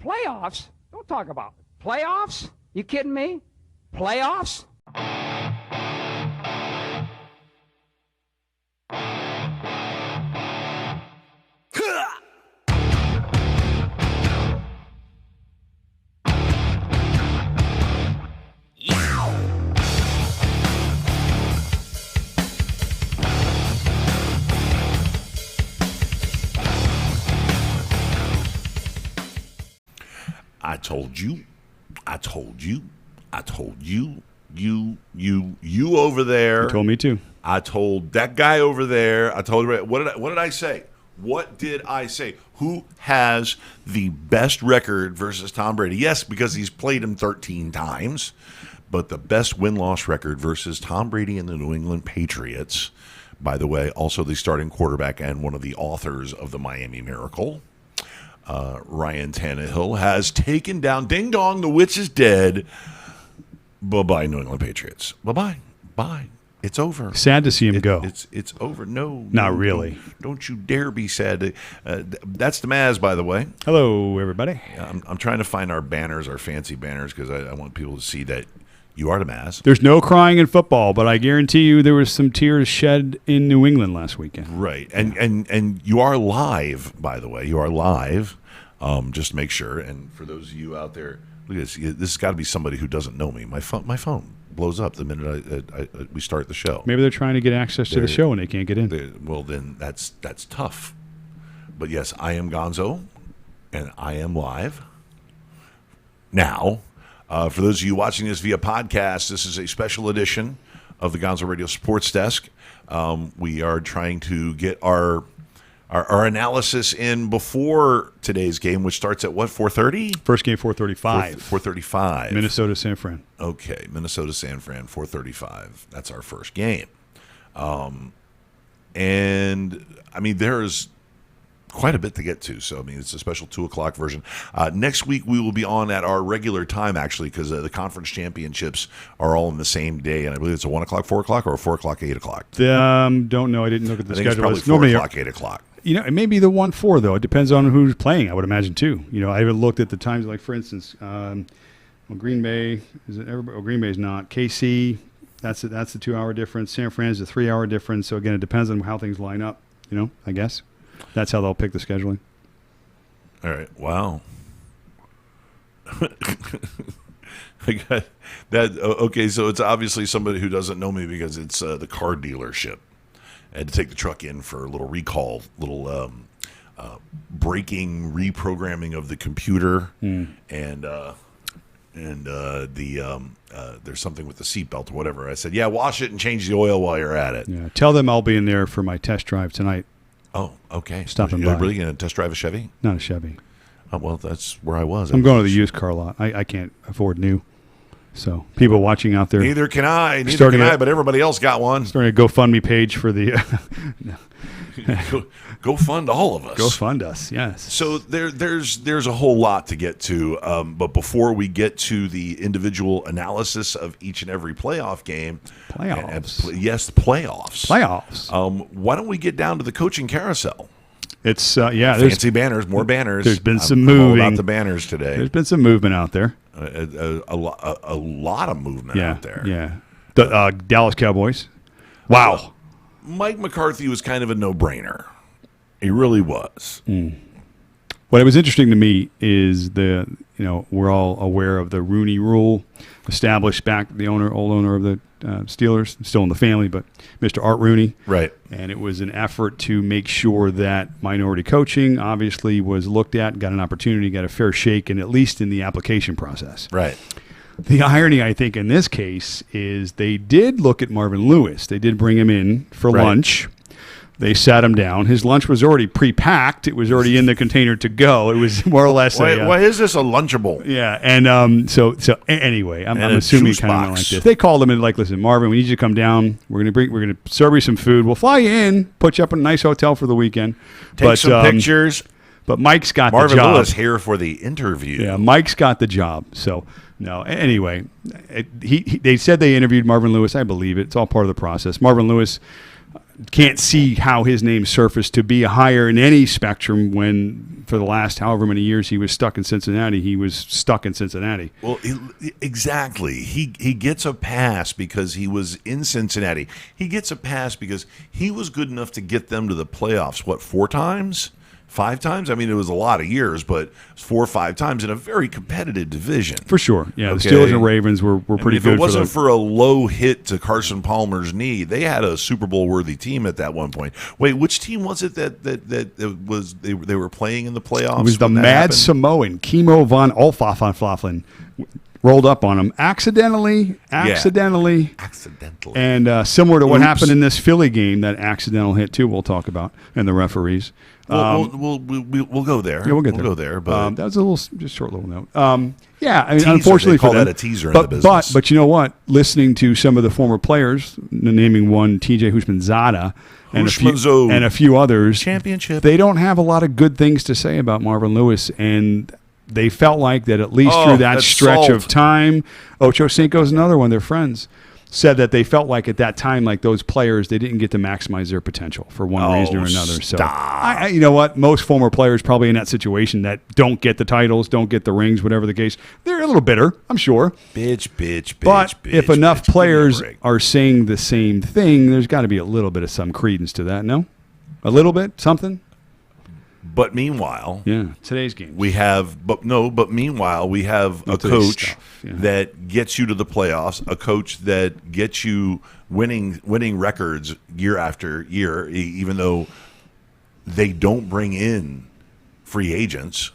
Playoffs? Don't talk about it. Playoffs? You kidding me? Playoffs? I told you, you over there. You told me too. I told that guy over there. I told what did I say? What did I say? Who has the best record versus Tom Brady? Yes, because he's played him 13 times, but the best win-loss record versus Tom Brady and the New England Patriots. By the way, also the starting quarterback and one of the authors of the Miami Miracle. Ryan Tannehill has taken down, ding dong, the witch is dead. Bye-bye, New England Patriots. Bye-bye. Bye. It's over. Sad to see him go. It's over. No. Not really. Don't you dare be sad. That's the Maz, by the way. Hello, everybody. I'm trying to find our banners, our fancy banners, because I want people to see that you are the Maz. There's no crying in football, but I guarantee you there was some tears shed in New England last weekend. Right. And you are live, by the way. You are live, just to make sure. And for those of you out there, look at this. This has got to be somebody who doesn't know me. My phone blows up the minute we start the show. Maybe they're trying to get access to the show and they can't get in. Well, then that's tough. But yes, I am Gonzo, and I am live now. For those of you watching this via podcast, this is a special edition of the Gonzo Radio Sports Desk. We are trying to get our analysis in before today's game, which starts at what, 4:30? First game, 4:35. 4:35. Minnesota, San Fran. Okay, Minnesota, San Fran, 4:35. That's our first game. And, I mean, there's quite a bit to get to. So, I mean, it's a special 2 o'clock version. Next week, we will be on at our regular time, actually, because the conference championships are all in the same day. And I believe it's a 1 o'clock, 4 o'clock, or 4 o'clock, 8 o'clock. Don't know. I didn't look at the schedule. It's probably 4 o'clock, 8 o'clock. You know, it may be the 1-4, though. It depends on who's playing, I would imagine, too. You know, I haven't looked at the times, like, for instance, Green Bay, is it everybody? Oh, Green Bay's not. KC, that's the 2-hour difference. San Fran's a 3-hour difference. So, again, it depends on how things line up, you know, I guess. That's how they'll pick the scheduling. All right. Wow. I got that. Okay, so it's obviously somebody who doesn't know me because it's the car dealership. I had to take the truck in for a little recall, breaking, reprogramming of the computer, and there's something with the seatbelt or whatever. I said, yeah, wash it and change the oil while you're at it. Yeah, tell them I'll be in there for my test drive tonight. Oh, okay. Stopping by. You're really going to test drive a Chevy? Not a Chevy. Oh, well, that's where I was. I'm going to the used car lot. I can't afford new. So people watching out there. Neither can I. But everybody else got one. Starting a GoFundMe page for the Go fund all of us. Go fund us, yes. So there's a whole lot to get to, but before we get to the individual analysis of each and every playoff game, playoffs. Why don't we get down to the coaching carousel? It's fancy banners, more banners. There's been some moving. All about the banners today. There's been some movement out there. A lot of movement out there. Yeah. The Dallas Cowboys. Wow. Mike McCarthy was kind of a no-brainer. He really was. What was interesting to me is we're all aware of the Rooney Rule, established back the old owner of the Steelers, still in the family, but Mr. Art Rooney. Right. And it was an effort to make sure that minority coaching obviously was looked at, got an opportunity, got a fair shake, and at least in the application process. Right. The irony, I think, in this case is they did look at Marvin Lewis. They did bring him in for lunch. They sat him down. His lunch was already pre-packed. It was already in the container to go. It was more or less why is this a Lunchable? Yeah, and so anyway, I'm assuming kind of like this. They called him and like, listen, Marvin, we need you to come down. We're gonna serve you some food. We'll fly you in, put you up in a nice hotel for the weekend. Take some pictures. But Mike's got the job. Marvin Lewis here for the interview. Yeah, Mike's got the job. So no. Anyway, they said they interviewed Marvin Lewis. I believe it. It's all part of the process. Marvin Lewis. can't see how his name surfaced to be higher in any spectrum when, for the last however many years he was stuck in Cincinnati, he was stuck in Cincinnati. Well, exactly. He gets a pass because he was in Cincinnati. He gets a pass because he was good enough to get them to the playoffs, 4 times? 5 times? I mean, it was a lot of years, but 4 or 5 times in a very competitive division. For sure. Yeah, Okay. the Steelers and Ravens were pretty good. If it wasn't for a low hit to Carson Palmer's knee, they had a Super Bowl worthy team at that one point. Wait, which team was it that was they were playing in the playoffs? It was the when that Mad happened? Samoan, Kimo von Olfaflaflin, rolled up on him accidentally. Accidentally. And similar to what Oops. happened in this Philly game, that accidental hit too, we'll talk about, and the referees. We'll go there. Yeah, we'll get there. We'll go there. But that was a little just short little note. Yeah, I mean, Teaser, unfortunately they call for them, that a teaser in the business. But you know what? Listening to some of the former players, naming one T.J. Hushmanzada and a few others, championship. They don't have a lot of good things to say about Marvin Lewis, and they felt like that at least through that that's stretch salt. of time. Ocho Cinco's another one. Their friends said that they felt like at that time, like those players, they didn't get to maximize their potential for one reason or another. So, you know what? Most former players probably in that situation that don't get the titles, don't get the rings, whatever the case, they're a little bitter, I'm sure. Bitch. But if enough Give me a players break. are saying the same thing, there's got to be a little bit of some credence to that, no? A little bit? Something? But meanwhile, Yeah, today's game. But meanwhile, we have a today's coach stuff, yeah. that gets you to the playoffs, a coach that gets you winning records year after year, even though they don't bring in free agents.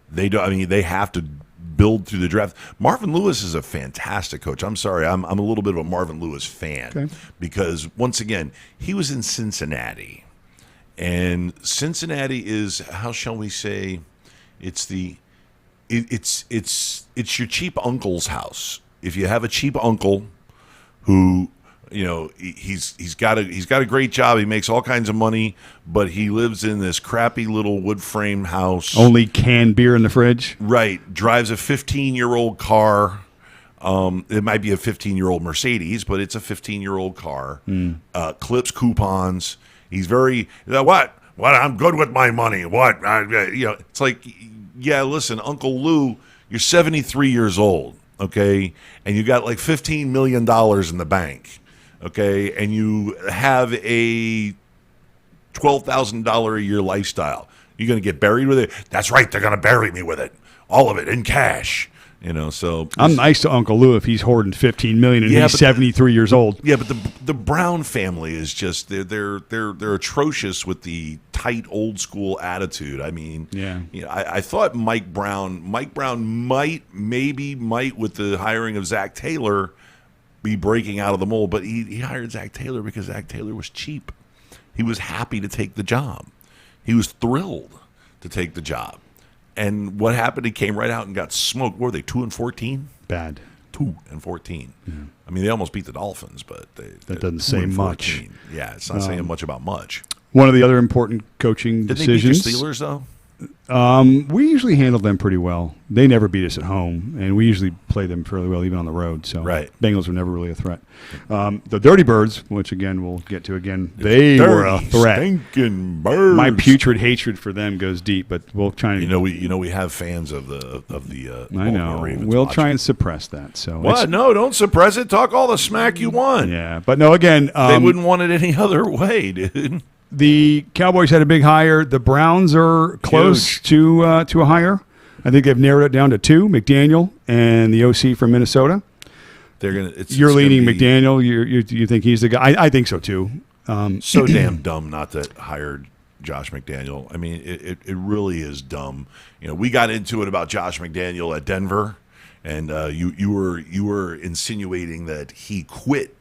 They do. I mean, they have to build through the draft. Marvin Lewis is a fantastic coach. I'm sorry, I'm a little bit of a Marvin Lewis fan because once again, he was in Cincinnati. And Cincinnati is, how shall we say, it's your cheap uncle's house. If you have a cheap uncle who, you know, he's got a great job, he makes all kinds of money, but he lives in this crappy little wood frame house. Only canned beer in the fridge. Right, drives a 15-year-old car. It might be a 15-year-old Mercedes, but it's a 15-year-old car. Clips coupons. He's very what? I'm good with my money. What? It's like, yeah. Listen, Uncle Lou, you're 73 years old, okay, and you got like $15 million in the bank, okay, and you have a $12,000 a year lifestyle. You're gonna get buried with it. That's right. They're gonna bury me with it, all of it in cash. You know, so I'm nice to Uncle Lou if he's hoarding $15 million and he's 73 years old. Yeah, but the Brown family is just they're atrocious with the tight old school attitude. I mean, I thought Mike Brown might with the hiring of Zach Taylor be breaking out of the mold, but he hired Zach Taylor because Zach Taylor was cheap. He was happy to take the job. He was thrilled to take the job. And what happened? He came right out and got smoked. What were they, 2-14? Bad. 2-14. Yeah. I mean, they almost beat the Dolphins, but that doesn't say much. Yeah, it's not saying much about much. One of the other important coaching Did decisions. they beat your Steelers, though? We usually handle them pretty well. They never beat us at home, and we usually play them fairly well even on the road. So Bengals were never really a threat. The Dirty Birds, which again we'll get to again, they were a threat. Stinking birds. My putrid hatred for them goes deep, but we'll try and we have fans of the I know Ravens we'll watching. try and suppress that. So what? No, don't suppress it. Talk all the smack you want. Yeah, but no, again, they wouldn't want it any other way, dude. The Cowboys had a big hire. The Browns are close to a hire. I think they've narrowed it down to 2: McDaniel and the OC from Minnesota. They're gonna. You're leaning McDaniel. You think he's the guy? I think so too. So damn dumb not to hire Josh McDaniel. I mean, it really is dumb. You know, we got into it about Josh McDaniel at Denver, and you were insinuating that he quit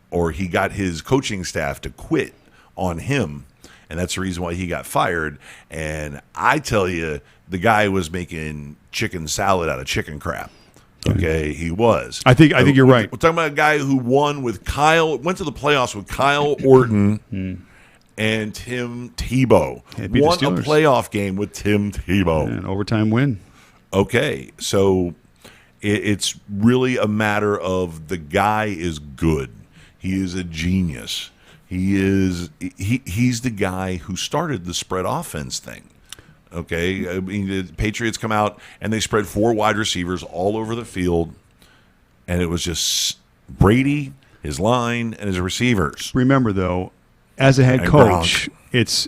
or he got his coaching staff to quit on him, and that's the reason why he got fired. And I tell you, the guy was making chicken salad out of chicken crap. Okay, he was. I think you're right. We're talking about a guy who went to the playoffs with Kyle Orton and Tim Tebow. Won a playoff game with Tim Tebow. An overtime win. Okay, so it's really a matter of the guy is good. He is a genius. He's the guy who started the spread offense thing. Okay, I mean, the Patriots come out and they spread 4 wide receivers all over the field, and it was just Brady, his line, and his receivers. Remember, though, as a head And coach, Gronk. it's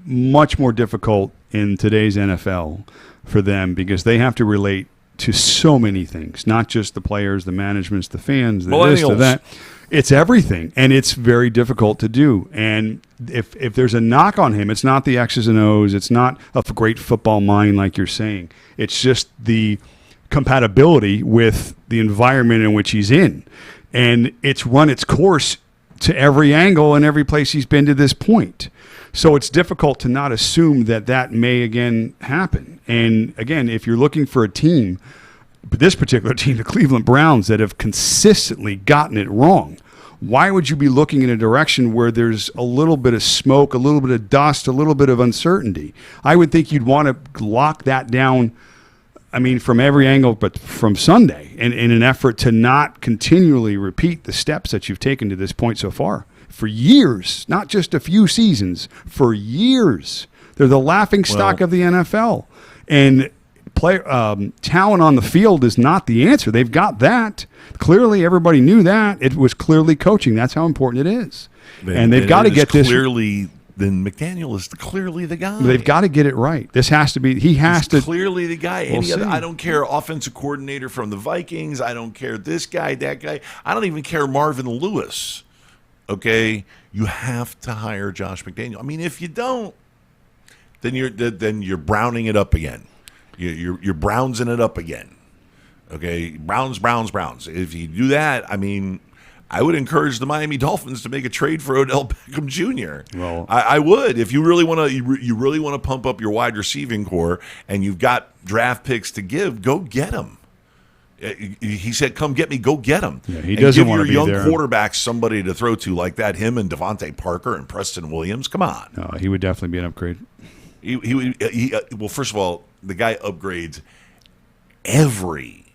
much more difficult in today's NFL for them because they have to relate to so many things, not just the players, the managements, the fans, the this, the Millennials. that. It's everything, and it's very difficult to do. And if there's a knock on him, it's not the X's and O's. It's not a great football mind like you're saying. It's just the compatibility with the environment in which he's in. And it's run its course to every angle and every place he's been to this point. So it's difficult to not assume that that may again happen. And again, if you're looking for a team, this particular team, the Cleveland Browns, that have consistently gotten it wrong, why would you be looking in a direction where there's a little bit of smoke, a little bit of dust, a little bit of uncertainty? I would think you'd want to lock that down, I mean, from every angle, but from Sunday, in an effort to not continually repeat the steps that you've taken to this point so far. For years, not just a few seasons, for years. They're the laughing stock of the NFL. And talent on the field is not the answer. They've got that. Clearly, everybody knew that. It was clearly coaching. That's how important it is. And they've got to get this. Clearly, then McDaniel is clearly the guy. They've got to get it right. This has to be. He has to. Clearly the guy. We'll Any other, see. I don't care offensive coordinator from the Vikings. I don't care this guy, that guy. I don't even care Marvin Lewis. Okay, you have to hire Josh McDaniel. I mean, if you don't, then you're browning it up again. You're brownsing it up again. Okay, Browns. If you do that, I mean, I would encourage the Miami Dolphins to make a trade for Odell Beckham Jr. Well, I would. If you really want to, you really want to pump up your wide receiving core, and you've got draft picks to give, go get them. He said, "Come get me, go get him." Yeah, he doesn't want to be give your there. young quarterbacks somebody to throw to like that. Him and Devontae Parker and Preston Williams. Come on. No, he would definitely be an upgrade. Well, first of all, the guy upgrades every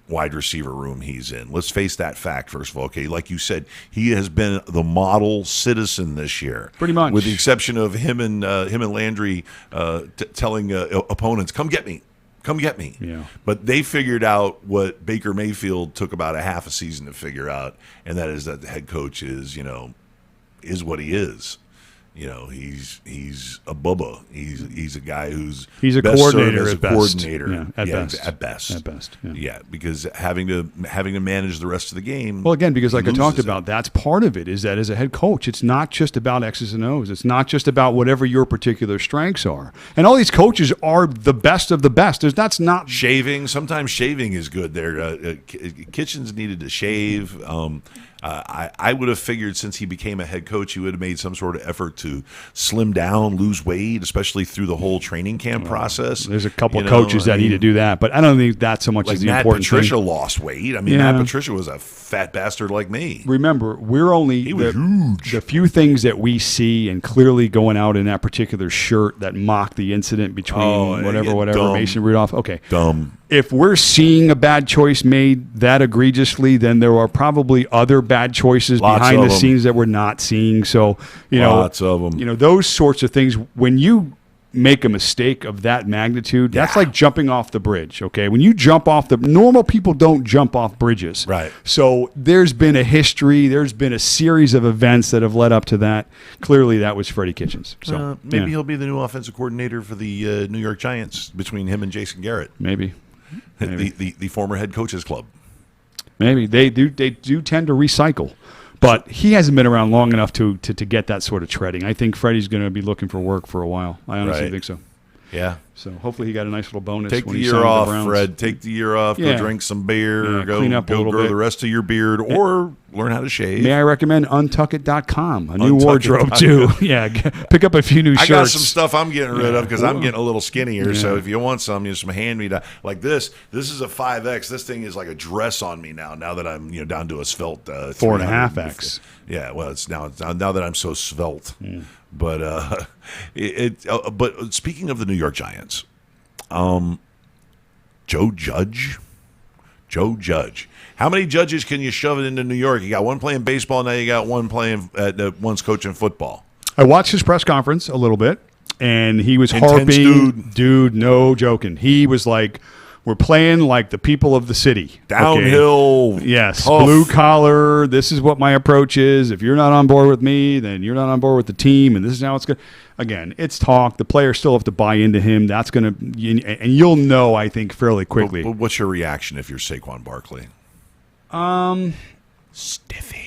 wide receiver room he's in. Let's face that fact, first of all. Okay, like you said, he has been the model citizen this year, Pretty much. with the exception of him and Landry telling opponents, "Come get me." Come get me. Yeah. But they figured out what Baker Mayfield took about a half a season to figure out, and that is that the head coach is what he is. He's a bubba. He's a guy who's He's a best coordinator served as at a best. coordinator. Yeah, at best. At best. At best, yeah. Yeah, because having to manage the rest of the game. Well, again, because like I loses talked it. about, that's part of it, is that as a head coach, it's not just about X's and O's. It's not just about whatever your particular strengths are. And all these coaches are the best of the best. That's not Shaving. Sometimes shaving is good. There, Kitchens needed to shave. I would have figured since he became a head coach, he would have made some sort of effort to slim down, lose weight, especially through the whole training camp process. There's a couple of coaches that need to do that, but I don't think that so much Like is the Matt important Patricia thing. lost weight. I mean, Yeah. Matt Patricia was a fat bastard like me. Remember, we're only was huge. the few things that we see, and clearly going out in that particular shirt that mocked the incident between whatever, dumb. Mason Rudolph. Okay. Dumb. If we're seeing a bad choice made that egregiously, then there are probably other bad choices Lots behind of the them. scenes that we're not seeing. So, Lots of them. those sorts of things, when you make a mistake of that magnitude, that's like jumping off the bridge, okay? When you jump off normal people don't jump off bridges. Right. So there's been a history, there's been a series of events that have led up to that. Clearly that was Freddie Kitchens. So Maybe he'll be the new offensive coordinator for the New York Giants between him and Jason Garrett, Maybe. the former head coaches club. Maybe they do tend to recycle, but he hasn't been around long enough to get that sort of treading. I think Freddie's going to be looking for work for a while. I honestly Right. think so. Yeah. So hopefully he got a nice little bonus. Take when the he year signed with the off, Browns. Fred. Take the year off. Yeah. Go drink some beer. Yeah, Go clean up a little grow bit. the rest of your beard, or learn how to shave. May I recommend untuckit.com, a new Untuckit.com. wardrobe too. Yeah, pick up a few new I shirts. got some stuff I'm getting rid of because I'm Cool. getting a little skinnier. So Yeah. if you want some, just hand me like this. This is a 5X. This thing is like a dress on me now. Now that I'm down to a svelte 4.5X. Yeah, well, it's now that I'm so svelte. But but speaking of the New York Giants, Joe Judge Joe Judge. How many judges can you shove it into New York? You got one playing baseball, now you got one playing one's coaching football. I watched his press conference a little bit, and he was Intense harping. Dude, no joking. He was like, we're playing like the people of the city. Downhill. Okay. Yes, tough. blue collar. This is what my approach is. If you're not on board with me, then you're not on board with the team, and this is how it's going. Again, it's talk. The players still have to buy into him. That's going to, and you'll know, I think, fairly quickly. But what's your reaction if you're Saquon Barkley? Stiffy.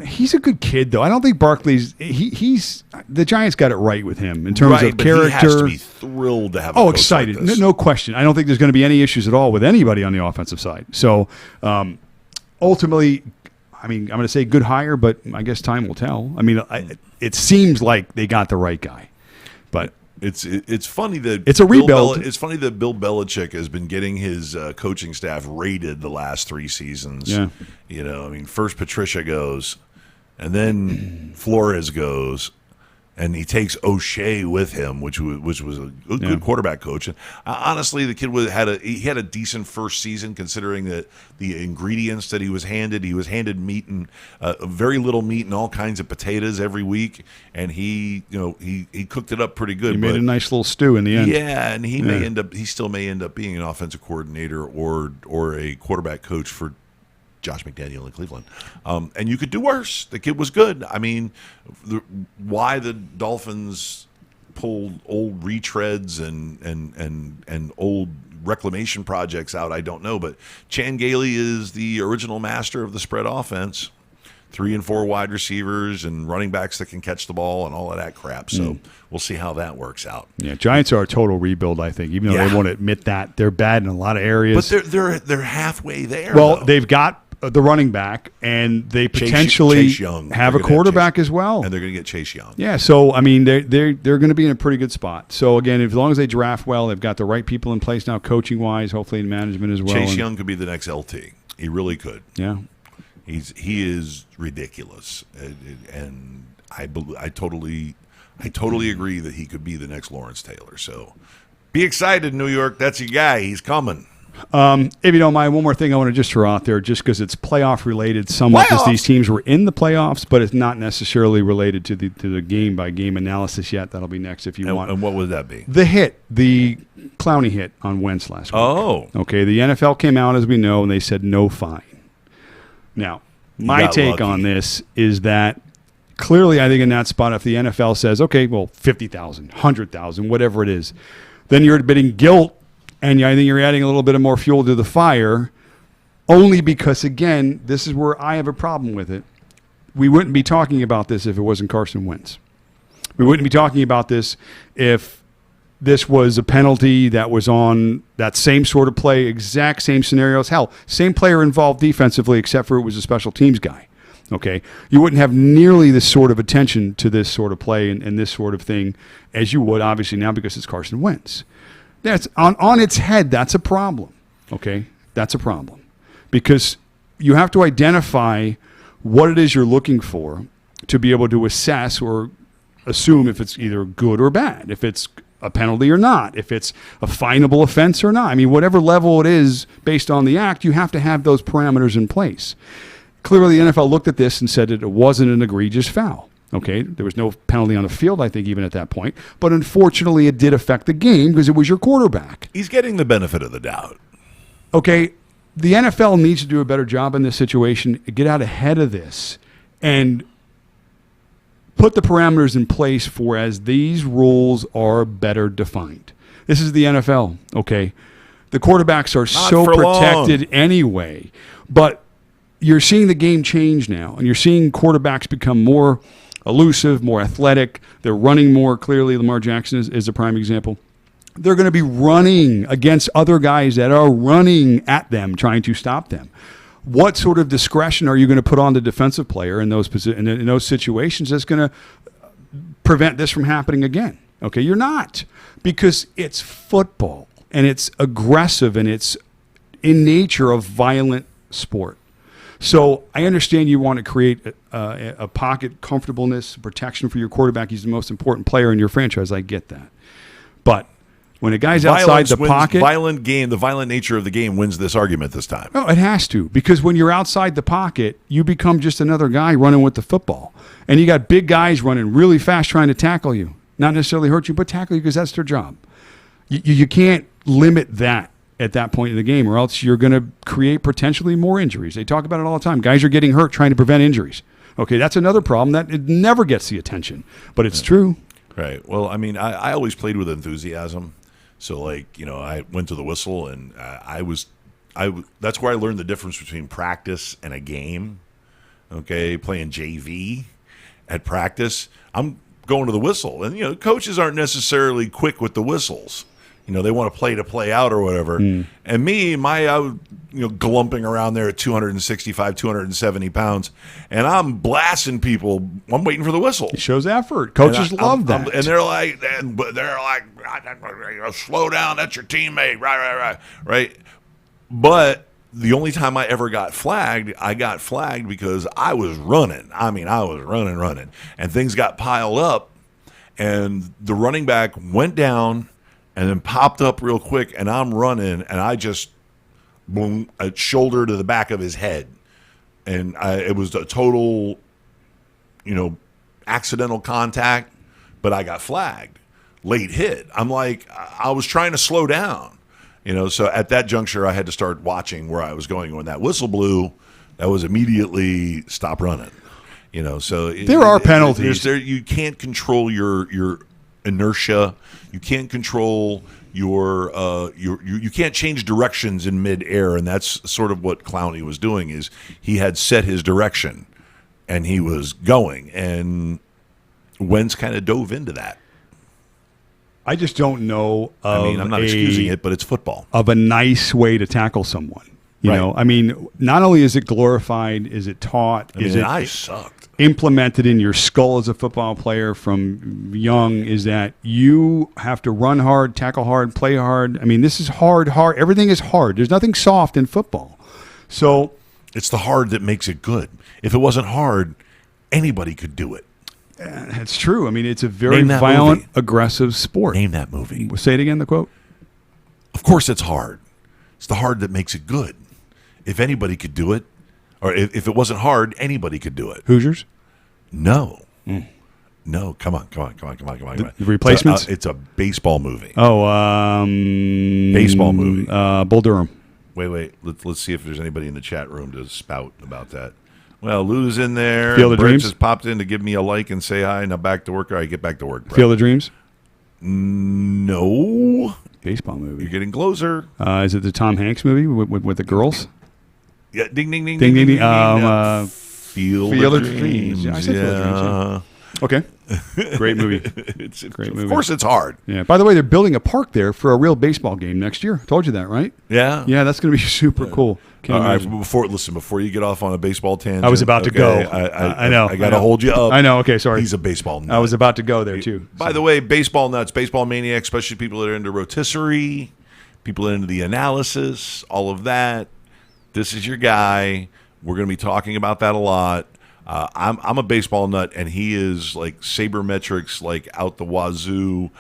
He's a good kid, though. I don't think Barkley's. He's the Giants got it right with him in terms of but character. He has to be thrilled to have. A coach excited! Like this. No question. I don't think there's going to be any issues at all with anybody on the offensive side. So, ultimately, I mean, I'm going to say good hire, but I guess time will tell. I mean, it seems like they got the right guy, but. It's funny that it's a rebuild. It's funny that Bill Belichick has been getting his coaching staff rated the last 3 seasons. Yeah. You know, I mean, first Patricia goes, and then Flores goes, and he takes O'Shea with him, which was a good quarterback coach. And honestly, the kid had a decent first season considering that the ingredients that he was handed. He was handed meat and very little meat and all kinds of potatoes every week, and he cooked it up pretty good. He made a nice little stew in the end. Yeah, and he still may end up being an offensive coordinator or a quarterback coach for Josh McDaniel in Cleveland. And you could do worse. The kid was good. I mean, why the Dolphins pulled old retreads and old reclamation projects out, I don't know. But Chan Gailey is the original master of the spread offense. 3 and 4 wide receivers and running backs that can catch the ball and all of that crap. So we'll see how that works out. Yeah, Giants are a total rebuild, I think, even though they won't admit that. They're bad in a lot of areas. But they're halfway there. Well, though. they've got the running back, and they potentially Chase Young. have a quarterback as well. And they're going to get Chase Young. Yeah, so, I mean, they're going to be in a pretty good spot. So, again, as long as they draft well, they've got the right people in place now coaching-wise, hopefully in management as well. Chase Young could be the next LT. He really could. Yeah. He is ridiculous, and I totally agree that he could be the next Lawrence Taylor. So be excited, New York. That's your guy. He's coming. If you don't mind, one more thing I want to just throw out there, just because it's playoff related somewhat, because these teams were in the playoffs, but it's not necessarily related to the game by game analysis yet. That'll be next if you want. And what would that be? The Clowney hit on Wentz last week. Oh, okay. The NFL came out, as we know, and they said no fine. Now, my take on this is that clearly, I think in that spot, if the NFL says, okay, well, 50,000, 100,000, whatever it is, then you're admitting guilt. And I think you're adding a little bit of more fuel to the fire, only because, again, this is where I have a problem with it. We wouldn't be talking about this if it wasn't Carson Wentz. We wouldn't be talking about this if this was a penalty that was on that same sort of play, exact same scenarios. Hell, same player involved defensively, except for it was a special teams guy. Okay, you wouldn't have nearly this sort of attention to this sort of play and this sort of thing as you would, obviously, now because it's Carson Wentz. That's on its head. That's a problem. Okay, that's a problem because you have to identify what it is you're looking for to be able to assess or assume if it's either good or bad, if it's a penalty or not, if it's a finable offense or not. I mean, whatever level it is based on the act, you have to have those parameters in place. Clearly, the NFL looked at this and said that it wasn't an egregious foul. Okay, there was no penalty on the field, I think, even at that point. But unfortunately, it did affect the game because it was your quarterback. He's getting the benefit of the doubt. Okay, the NFL needs to do a better job in this situation, get out ahead of this, and put the parameters in place for as these rules are better defined. This is the NFL, okay? The quarterbacks are so protected anyway. But you're seeing the game change now, and you're seeing quarterbacks become more elusive, more athletic. They're running more. Clearly, Lamar Jackson is a prime example. They're going to be running against other guys that are running at them, trying to stop them. What sort of discretion are you going to put on the defensive player in those situations that's going to prevent this from happening again? Okay, you're not, because it's football, and it's aggressive, and it's in nature a violent sport. So I understand you want to create a pocket comfortableness, protection for your quarterback. He's the most important player in your franchise. I get that. But When a guy's outside the pocket, the violent nature of the game wins this argument this time. no, it has to, because when you're outside the pocket, you become just another guy running with the football, and you got big guys running really fast trying to tackle you, not necessarily hurt you, but tackle you because that's their job. You can't limit that at that point in the game, or else you're going to create potentially more injuries. They talk about it all the time. Guys are getting hurt trying to prevent injuries. Okay, that's another problem that it never gets the attention, but it's true. Right. Well, I mean, I always played with enthusiasm. So, like, you know, I went to the whistle, and that's where I learned the difference between practice and a game. Okay, playing JV at practice, I'm going to the whistle, and you know, coaches aren't necessarily quick with the whistles. You know, they want to play out or whatever. And me, I was, you know, glumping around there at 265, 270 pounds, and I'm blasting people. I'm waiting for the whistle. It shows effort. Coaches love that. And they're like, slow down. That's your teammate. Right. But the only time I ever got flagged, I got flagged because I was running. I mean, I was running. And things got piled up, and the running back went down and then popped up real quick, and I'm running, and I just, boom, a shoulder to the back of his head. And it was a total, you know, accidental contact, but I got flagged. Late hit. I'm like, I was trying to slow down. You know, so at that juncture, I had to start watching where I was going. When that whistle blew, that was immediately stop running. You know, so there are penalties. You can't control your inertia. You can't control you can't change directions in midair, and that's sort of what Clowney was doing. Is he had set his direction, and he was going, and Wentz kind of dove into that. I just don't know. I mean, I'm not excusing it, but it's football. Of a nice way to tackle someone. You know, I mean, not only is it glorified, is it taught? I sucked. Implemented in your skull as a football player from young, is that you have to run hard, tackle hard, play hard. I mean, this is hard. Everything is hard. There's nothing soft in football. So it's the hard that makes it good. If it wasn't hard, anybody could do it. That's true. I mean, it's a very violent, aggressive sport. Name that movie. Say it again, the quote. Of course it's hard. It's the hard that makes it good. If anybody could do it, or if it wasn't hard, anybody could do it. Hoosiers? No. No, come on. The Replacements? It's a baseball movie. Oh, baseball movie. Bull Durham. Wait. Let's see if there's anybody in the chat room to spout about that. Well, Lou's in there. Field of Dreams just popped in to give me a like and say hi. Now back to work. All right, get back to work, bro. Field of Dreams? No. Baseball movie. You're getting closer. Is it the Tom Hanks movie with the girls? Yeah, ding. Field of Dreams. I said Field of Dreams. Yeah. Okay. Great movie. It's a great movie. Of course it's hard. Yeah. By the way, they're building a park there for a real baseball game next year. I told you that, right? Yeah. Yeah, that's going to be super cool. All right, before you get off on a baseball tangent. I was about to go. I know. I got to hold you up. I know. Okay, sorry. He's a baseball nut. I was about to go there, too. By the way, baseball nuts, baseball maniacs, especially people that are into rotisserie, people that are into the analysis, all of that. This is your guy. We're going to be talking about that a lot. I'm a baseball nut, and he is like sabermetrics, like out the wazoo.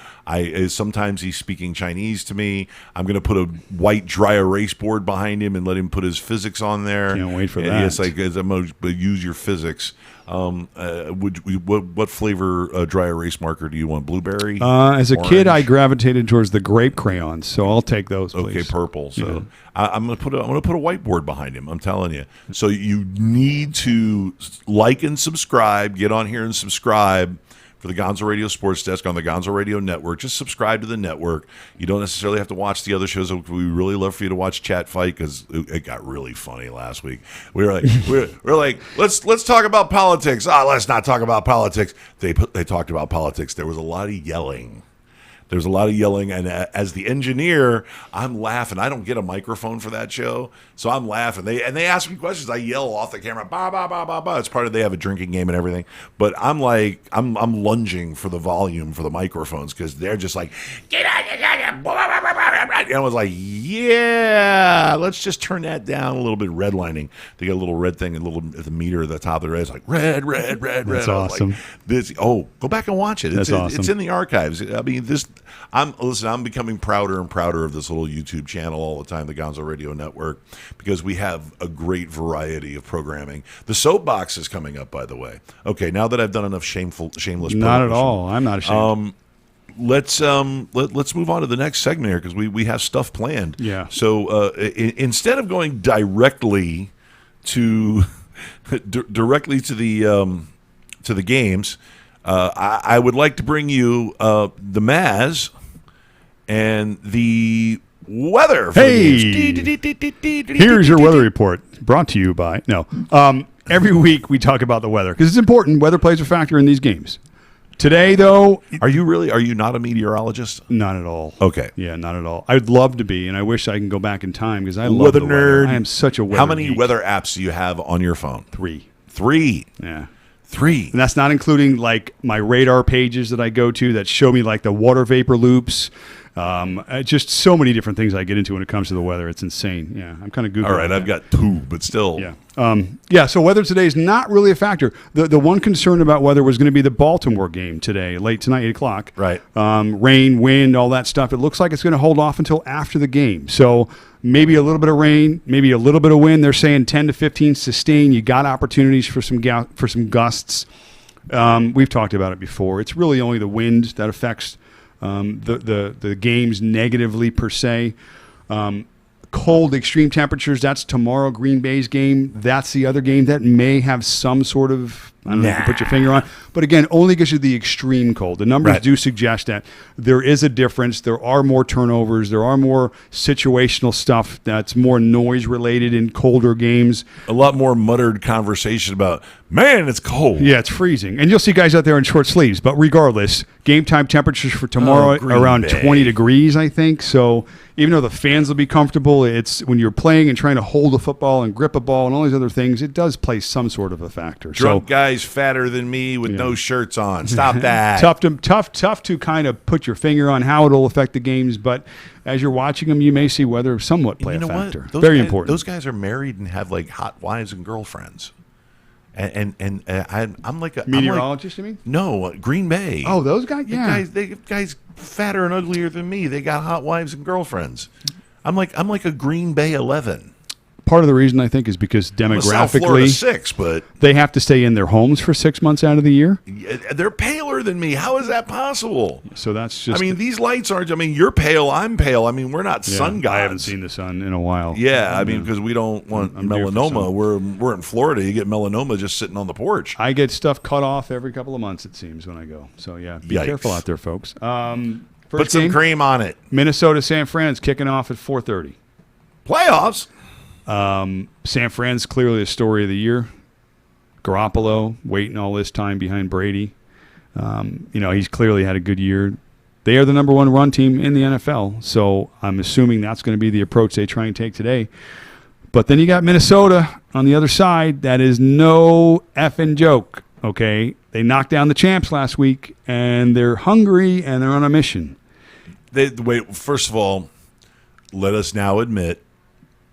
Sometimes he's speaking Chinese to me. I'm going to put a white dry erase board behind him and let him put his physics on there. Can't wait for that. It's like I'm going to use your physics. What flavor dry erase marker do you want? Blueberry? As a kid, I gravitated towards the grape crayons, so I'll take those. Please. Okay, purple. So I'm gonna put a whiteboard behind him. I'm telling you. So you need to like and subscribe. Get on here and subscribe for the Gonzo Radio Sports Desk on the Gonzo Radio Network. Just subscribe to the network. You don't necessarily have to watch the other shows. We really love for you to watch Chat Fight because it got really funny last week. We were like, we're like, let's talk about politics. Let's not talk about politics. They talked about politics. There was a lot of yelling. There's a lot of yelling, and as the engineer, I'm laughing. I don't get a microphone for that show, so I'm laughing. They ask me questions. I yell off the camera, ba ba ba ba ba. It's part of they have a drinking game and everything. But I'm like, I'm lunging for the volume for the microphones because they're just like, get out, and I was like, yeah, let's just turn that down a little bit. Redlining. They got a little red thing, a little at the meter at the top of the red. It's like red. That's awesome. Like, go back and watch it. That's awesome. It's in the archives. I mean, this I'm becoming prouder and prouder of this little YouTube channel all the time, the Gonzo Radio Network, because we have a great variety of programming. The soapbox is coming up, by the way. Okay, now that I've done enough shameless Not at promotion, all. I'm not ashamed. let's move on to the next segment here, because we have stuff planned. Yeah. So instead of going directly to directly to the games, I would like to bring you the Maz and the weather. For Hey! the games. Here's your weather report, brought to you by every week we talk about the weather because it's important. Weather plays a factor in these games. Today, though, Are you not a meteorologist? not at all. Okay. Yeah, not at all. I'd love to be, and I wish I can go back in time because I love Weather the weather. nerd. I am such a weather How many geek. weather apps do you have on your phone? 3. 3. Yeah. 3. And that's not including like my radar pages that I go to that show me like the water vapor loops. Just so many different things I get into when it comes to the weather. It's insane. Yeah, I'm kind of googling. All right, I've got 2, but still. Yeah. So weather today is not really a factor. The one concern about weather was going to be the Baltimore game today, late tonight, 8 o'clock. Right. Rain, wind, all that stuff. It looks like it's going to hold off until after the game. So maybe a little bit of rain, maybe a little bit of wind. They're saying 10 to 15 sustain. You got opportunities for some gusts. We've talked about it before. It's really only the wind that affects the games negatively per se. Cold extreme temperatures, that's tomorrow, Green Bay's game. That's the other game that may have some sort of, I don't know if you can put your finger on. But again, only gives you the extreme cold. The numbers Right. do suggest that there is a difference. There are more turnovers. There are more situational stuff that's more noise related in colder games. A lot more muttered conversation about, man, it's cold. Yeah, it's freezing. And you'll see guys out there in short sleeves. But regardless, game time temperatures for tomorrow Green around Bay. 20 degrees, I think. So even though the fans will be comfortable, it's when you're playing and trying to hold a football and grip a ball and all these other things, it does play some sort of a factor. Drunk guys fatter than me with no shirts on. Stop that. Tough to kind of put your finger on how it'll affect the games, but as you're watching them, you may see weather somewhat play You know a factor. what? Those Very guys, important. Those guys are married and have like hot wives and girlfriends. And I'm like a Meteorologist, you mean? No, Green Bay. Oh, those guys? Yeah. Guys fatter and uglier than me. They got hot wives and girlfriends. I'm like a Green Bay 11. Part of the reason I think is because I'm a South Florida demographically 6, but they have to stay in their homes for 6 months out of the year. they're paler than me. How is that possible? So that's just. I mean, these lights aren't. I mean, you're pale. I'm pale. I mean, we're not yeah, sun gods. I haven't seen the sun in a while. Yeah, I mean, because we don't want I'm due for melanoma. some. We're in Florida. You get melanoma just sitting on the porch. I get stuff cut off every couple of months, it seems, when I go. So, yeah, be Yikes. careful out there, folks. Put First some game, cream on it. Minnesota San Fran's kicking off at 4:30. Playoffs. San Fran's clearly a story of the year. Garoppolo waiting all this time behind Brady. He's clearly had a good year. They are the number one run team in the NFL, so I'm assuming that's going to be the approach they try and take today. But then you got Minnesota on the other side. That is no effing joke, okay? They knocked down the champs last week, and they're hungry, and they're on a mission. Wait, first of all, let us now admit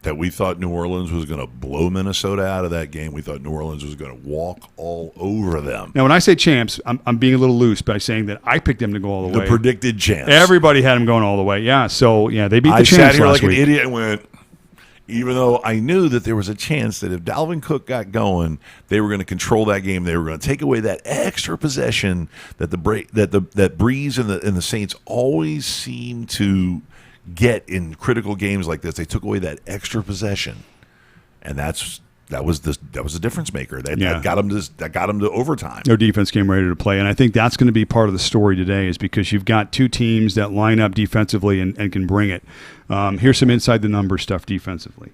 that we thought New Orleans was going to blow Minnesota out of that game. We thought New Orleans was going to walk all over them. Now, when I say champs, I'm being a little loose by saying that I picked them to go all the way. The predicted chance. Everybody had them going all the way. Yeah, so, yeah, they beat the I champs sat here last like week. an idiot and went, even though I knew that there was a chance that if Dalvin Cook got going, they were going to control that game. They were going to take away that extra possession that that Breeze and the Saints always seem to get in critical games like this. They took away that extra possession, and that was the difference maker. That got them to overtime. Their defense came ready to play, and I think that's going to be part of the story today is because you've got two teams that line up defensively and can bring it. Here's some inside the numbers stuff defensively.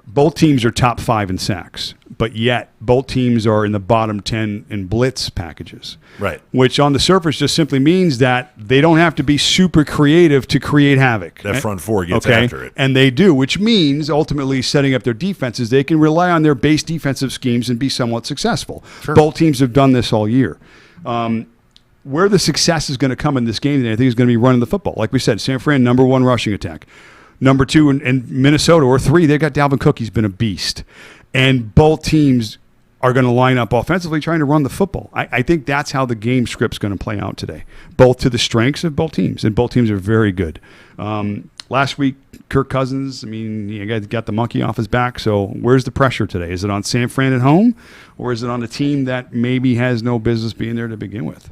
Both teams are top 5 in sacks, but yet both teams are in the bottom 10 in blitz packages. Right. Which on the surface just simply means that they don't have to be super creative to create havoc. That front four gets after it. And they do, which means ultimately setting up their defenses, they can rely on their base defensive schemes and be somewhat successful. Sure. Both teams have done this all year. Where the success is going to come in this game today, I think is going to be running the football. Like we said, San Fran, number 1 rushing attack. Number 2 in Minnesota, or 3, they got Dalvin Cook. He's been a beast. And both teams are going to line up offensively trying to run the football. I think that's how the game script's going to play out today, both to the strengths of both teams, and both teams are very good. Last week, Kirk Cousins, I mean, he got the monkey off his back, so where's the pressure today? Is it on San Fran at home, or is it on a team that maybe has no business being there to begin with?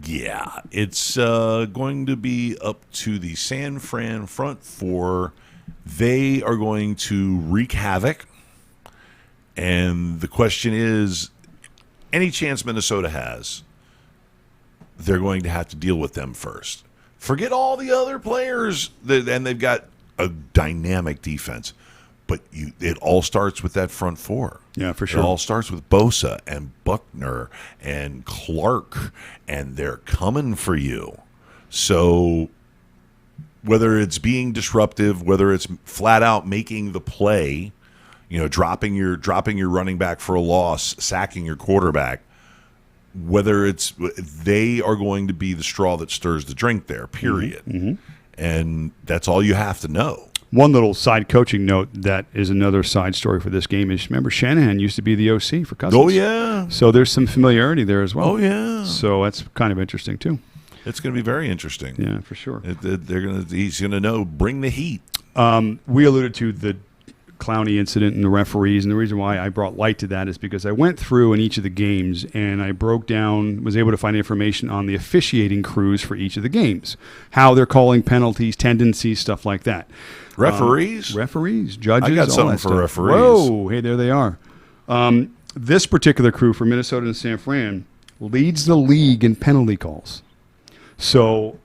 Yeah, it's going to be up to the San Fran front four. They are going to wreak havoc. And the question is, any chance Minnesota has, they're going to have to deal with them first. Forget all the other players, and they've got a dynamic defense. But it all starts with that front four. Yeah, for sure. It all starts with Bosa and Buckner and Clark, and they're coming for you. So whether it's being disruptive, whether it's flat out making the play, dropping your running back for a loss, sacking your quarterback, they are going to be the straw that stirs the drink there, period. Mm-hmm. And that's all you have to know. One little side coaching note that is another side story for this game is, remember, Shanahan used to be the OC for Cousins. Oh, yeah. So there's some familiarity there as well. Oh, yeah. So that's kind of interesting, too. It's going to be very interesting. Yeah, for sure. He's going to know, bring the heat. We alluded to the Clowney incident and the referees, and the reason why I brought light to that is because I went through in each of the games and I was able to find information on the officiating crews for each of the games, how they're calling penalties, tendencies, stuff like that. Referees, judges. I got all something that for stuff. referees. Whoa, hey, there they are. This particular crew for Minnesota and San Fran leads the league in penalty calls. So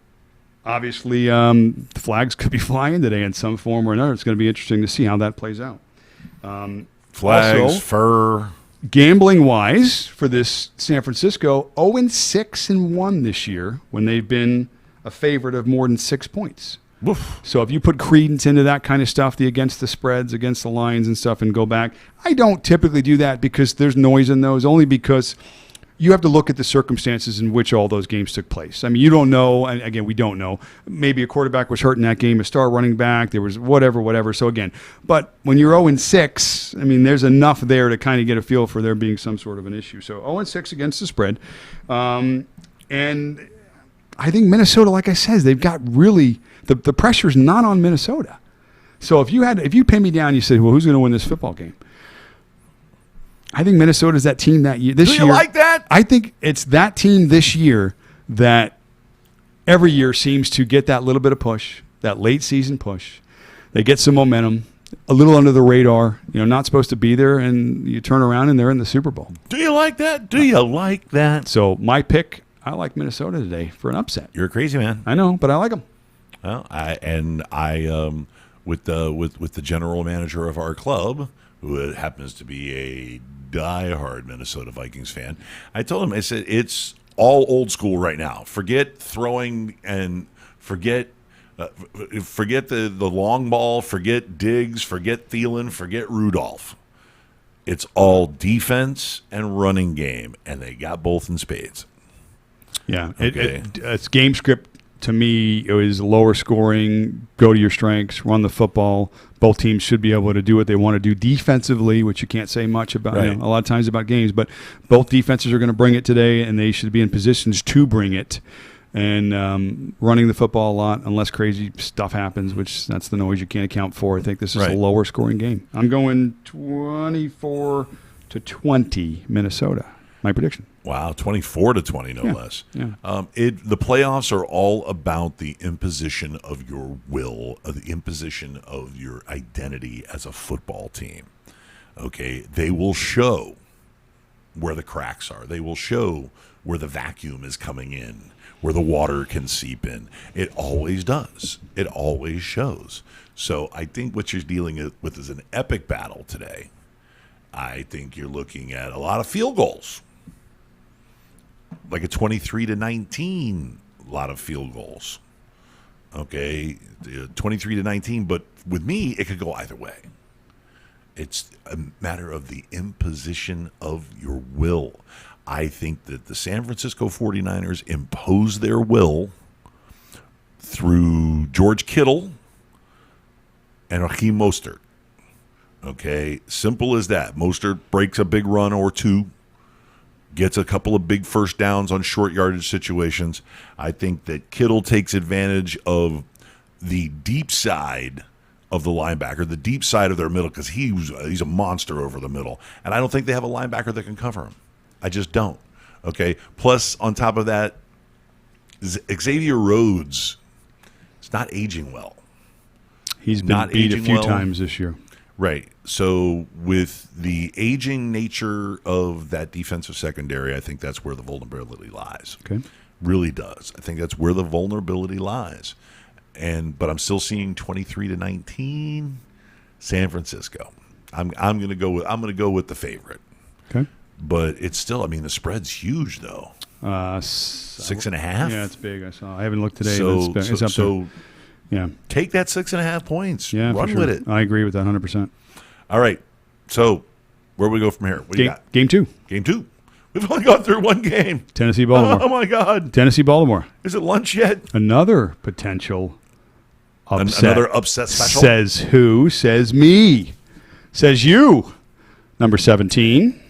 obviously, the flags could be flying today in some form or another. It's going to be interesting to see how that plays out. Flags, also, fur. Gambling-wise, for this San Francisco, 0-6-1 this year when they've been a favorite of more than 6 points. Woof. So if you put credence into that kind of stuff, the against the spreads, against the lines and stuff, and go back, I don't typically do that because there's noise in those, only because you have to look at the circumstances in which all those games took place. I mean, you don't know, and again, we don't know. Maybe a quarterback was hurt in that game, a star running back, there was whatever. So again, but when you're 0-6, I mean, there's enough there to kind of get a feel for there being some sort of an issue. So 0-6 against the spread. And I think Minnesota, like I said, they've got really, the pressure's not on Minnesota. So if you pin me down, you say, well, who's going to win this football game? I think Minnesota's that team that year. Do you like that? I think it's that team this year that every year seems to get that little bit of push, that late season push. They get some momentum, a little under the radar, not supposed to be there, and you turn around and they're in the Super Bowl. Do you like that? Do you like that? So my pick, I like Minnesota today for an upset. You're a crazy man. I know, but I like them. Well, with the general manager of our club, who happens to be a diehard Minnesota Vikings fan, I told him, I said, it's all old school right now. Forget throwing and forget the long ball, forget Diggs, forget Thielen, forget Rudolph. It's all defense and running game, and they got both in spades. Yeah, Okay. It's game script. To me, it was lower scoring, go to your strengths, run the football. Both teams should be able to do what they want to do defensively, which you can't say much about Right. a lot of times about games. But both defenses are going to bring it today, and they should be in positions to bring it. And running the football a lot, unless crazy stuff happens, which that's the noise you can't account for. I think this is Right. a lower scoring game. I'm going 24-20 Minnesota. My prediction. Wow, 24-20, no Yeah, less. yeah. The playoffs are all about the imposition of your will, the imposition of your identity as a football team. Okay, they will show where the cracks are. They will show where the vacuum is coming in, where the water can seep in. It always does. It always shows. So I think what you're dealing with is an epic battle today. I think you're looking at a lot of field goals. Like a 23-19, a lot of field goals. Okay, 23-19, but with me, it could go either way. It's a matter of the imposition of your will. I think that the San Francisco 49ers impose their will through George Kittle and Raheem Mostert. Okay, simple as that. Mostert breaks a big run or two, gets a couple of big first downs on short yardage situations. I think that Kittle takes advantage of the deep side of the linebacker, the deep side of their middle, because he's a monster over the middle. And I don't think they have a linebacker that can cover him. I just don't. Okay, plus on top of that, Xavier Rhodes is not aging well. He's been Not beat a aging few well. times this year. Right. So with the aging nature of that defensive secondary, I think that's where the vulnerability lies. Okay. Really does. I think that's where the vulnerability lies. But I'm still seeing 23-19 San Francisco. I'm going to go with the favorite. Okay. But it's still, I mean, the spread's huge though. 6.5. Yeah, it's big. I haven't looked today. So, but it's up so there. Yeah. take that 6.5 points. Yeah. Run for sure. with it. I agree with that 100%. All right. So where do we go from here? What do you got? Game 2. Game 2. We've only gone through one game. Tennessee, Oh Baltimore. my God. Tennessee, Baltimore. Is it lunch yet? Another potential upset. Another upset special? Says who? Says me. Says you. Number 17.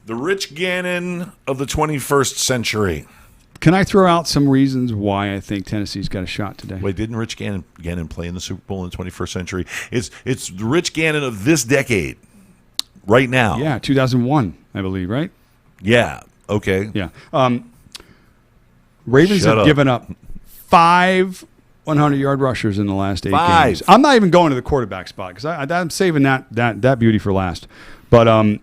The Rich Gannon of the 21st century. Can I throw out some reasons why I think Tennessee's got a shot today? Wait, didn't Rich Gannon play in the Super Bowl in the 21st century? It's the Rich Gannon of this decade, right now. Yeah, 2001, I believe, right? Yeah. Okay. Yeah. Ravens Shut have up. given up 5 100-yard rushers in the last 8 5. games. I'm not even going to the quarterback spot because I'm saving that beauty for last. But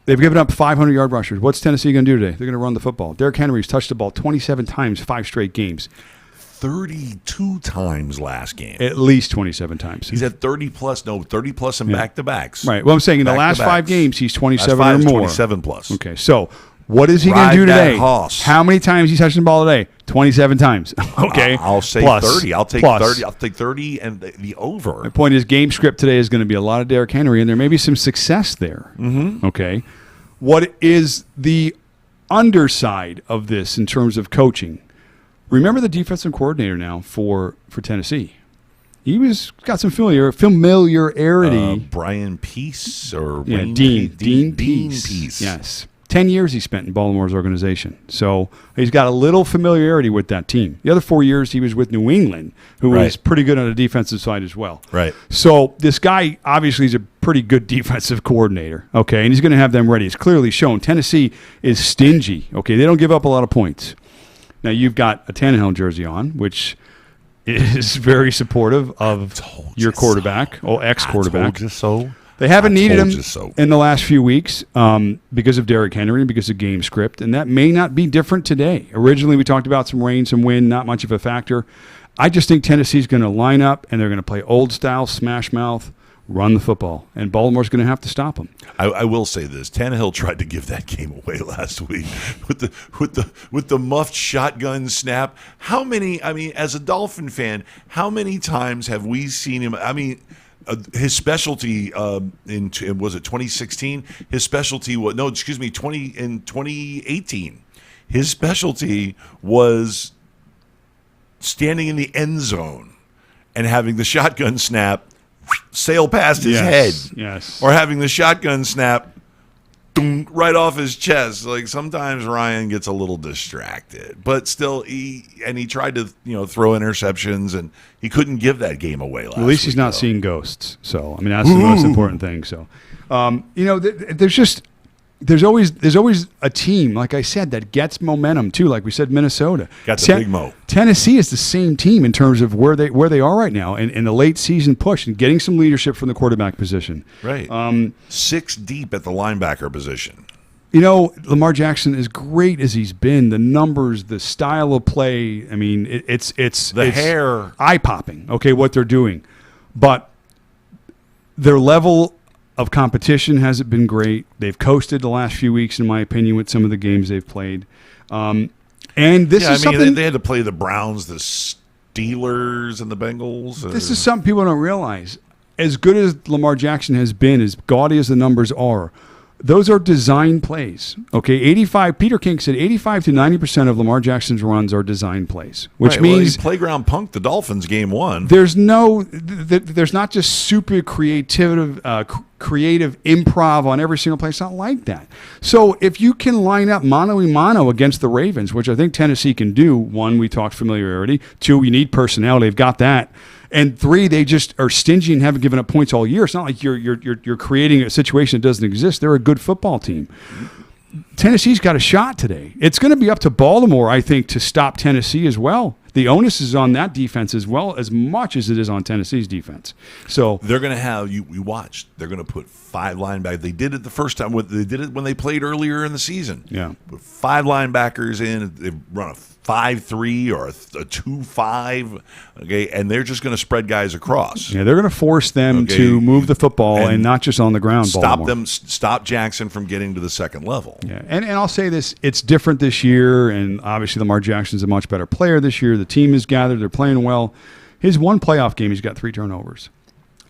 they've given up 500-yard rushers. What's Tennessee going to do today? They're going to run the football. Derrick Henry's touched the ball 27 times, 5 straight games. 32 times last game. At least 27 times. He's at 30 plus in back-to-backs. Right. Well, I'm saying in the last 5 Back-to-backs. games, he's 27 Last 5 or is more. 27 plus. Okay, so what is he going Ride to do that today? hoss. How many times he's touching the ball today? 27 times. Okay. I'll say Plus. 30. I'll take Plus. 30. I'll take 30 and the over. My point is, game script today is going to be a lot of Derrick Henry, and there may be some success there. Mm-hmm. Okay. What is the underside of this in terms of coaching? Remember the defensive coordinator now for Tennessee. He got some familiarity. Brian Peace or Yeah, Wayne Dean Peace. Peace. Yes. 10 years he spent in Baltimore's organization. So he's got a little familiarity with that team. The other 4 years he was with New England, who Right. was pretty good on the defensive side as well. Right. So this guy obviously is a pretty good defensive coordinator, okay, and he's going to have them ready. It's clearly shown. Tennessee is stingy, okay. They don't give up a lot of points. Now you've got a Tannehill jersey on, which is very supportive of your quarterback, ex-quarterback. I told you so. They haven't needed told him you so. in the last few weeks because of Derrick Henry and because of game script, and that may not be different today. Originally, we talked about some rain, some wind, not much of a factor. I just think Tennessee's going to line up, and they're going to play old-style, smash mouth, run the football, and Baltimore's going to have to stop them. I will say this: Tannehill tried to give that game away last week with the muffed shotgun snap. How many? I mean, as a Dolphin fan, how many times have we seen him? I mean. His specialty in was it 2016? His specialty was in 2018. His specialty was standing in the end zone and having the shotgun snap sail past his head, Yes. or having the shotgun snap right off his chest. Like sometimes Ryan gets a little distracted, but still he tried to throw interceptions and he couldn't give that game away last At least he's week, not though. seeing ghosts. So I mean that's the most important thing. So there's always a team, like I said, that gets momentum too. Like we said, Minnesota Got the big mo. Tennessee is the same team in terms of where they are right now in the late season push and getting some leadership from the quarterback position. Right. 6 deep at the linebacker position. Lamar Jackson, as great as he's been, the numbers, the style of play, I mean, it's hair. eye-popping, okay, what they're doing. But their level of competition hasn't been great. They've coasted the last few weeks, in my opinion, with some of the games they've played. And this is something... they had to play the Browns, the Steelers, and the Bengals. This is something people don't realize. As good as Lamar Jackson has been, as gaudy as the numbers are, Those are design plays. Okay, 85. Peter King said 85 to 90% of Lamar Jackson's runs are design plays, which Right, well, means he playground punked the Dolphins game one. there's not just super creative improv on every single play. It's not like that. So if you can line up mano a mano against the Ravens, which I think Tennessee can do, one, we talked familiarity. Two, you need personnel. They've got that. And three, they just are stingy and haven't given up points all year. It's not like you're creating a situation that doesn't exist. They're a good football team. Tennessee's got a shot today. It's going to be up to Baltimore, I think, to stop Tennessee as well. The onus is on that defense as well as much as it is on Tennessee's defense. So they're going to have you watched. They're going to put 5 linebackers. They did it the first time. They did it when they played earlier in the season. Yeah, put 5 linebackers in. They run a 5-3 or a 2-5. Okay, and they're just going to spread guys across. Yeah, they're going to force them to move the football and not just on the ground. Stop Jackson from getting to the second level. Yeah, and I'll say this: it's different this year, and obviously Lamar Jackson's a much better player this year. The team is gathered; they're playing well. His one playoff game, he's got 3 turnovers.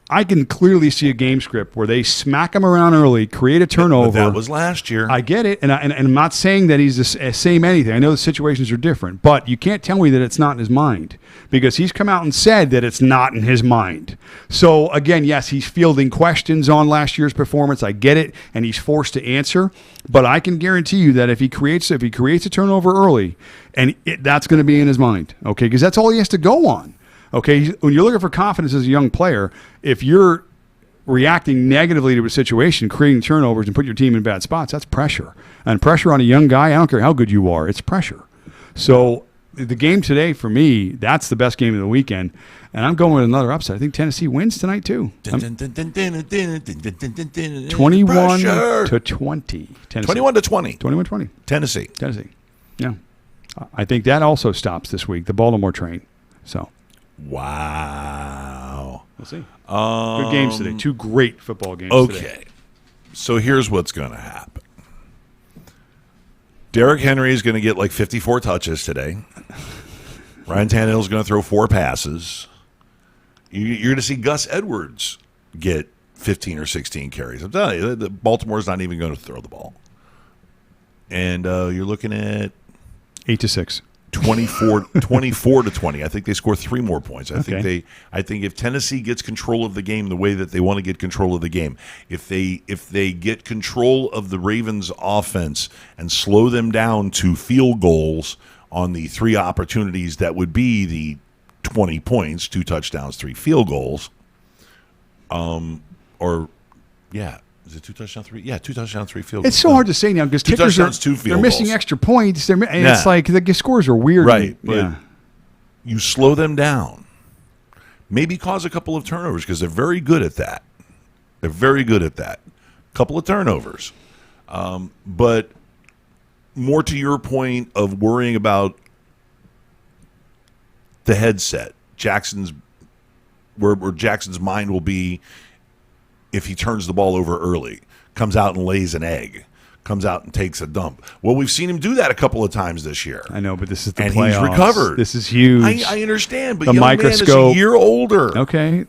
I can clearly see a game script where they smack him around early, create a turnover. But that was last year. I get it, and I'm not saying that he's the same anything. I know the situations are different, but you can't tell me that it's not in his mind because he's come out and said that it's not in his mind. So, again, yes, he's fielding questions on last year's performance. I get it, and he's forced to answer. But I can guarantee you that if he creates a turnover early, and that's going to be in his mind, okay, because that's all he has to go on. Okay, when you're looking for confidence as a young player, if you're reacting negatively to a situation, creating turnovers and put your team in bad spots, that's pressure. And pressure on a young guy, I don't care how good you are, it's pressure. So the game today, for me, that's the best game of the weekend. And I'm going with another upset. I think Tennessee wins tonight, too. 21-20. Tennessee. 21-20. 21-20. Tennessee. Yeah. I think that also stops this week, the Baltimore train. So. Wow. We'll see. Good games today. 2 great football games today. Okay. So here's what's going to happen. Derrick Henry is going to get like 54 touches today. Ryan Tannehill is going to throw 4 passes. You're going to see Gus Edwards get 15 or 16 carries. I'm telling you, Baltimore's not even going to throw the ball. And you're looking at 8-6. 24-20. I think they score 3 more points. I think if Tennessee gets control of the game the way that they want to get control of the game, if they get control of the Ravens offense and slow them down to field goals on the 3 opportunities that would be the 20 points, 2 touchdowns, 3 field goals. Is it 2 touchdowns, 3? Yeah, 2 touchdowns, 3 field goals. It's so hard to say now because kickers they're missing extra points. It's like the scores are weird. Right. But you slow them down. Maybe cause a couple of turnovers because they're very good at that. Couple of turnovers. But more to your point of worrying about the headset, where Jackson's mind will be if he turns the ball over early, comes out and lays an egg, comes out and takes a dump. Well, we've seen him do that a couple of times this year. I know, but this is the playoffs. And he's recovered. This is huge. I understand, but the young microscope, man is a year older. Okay.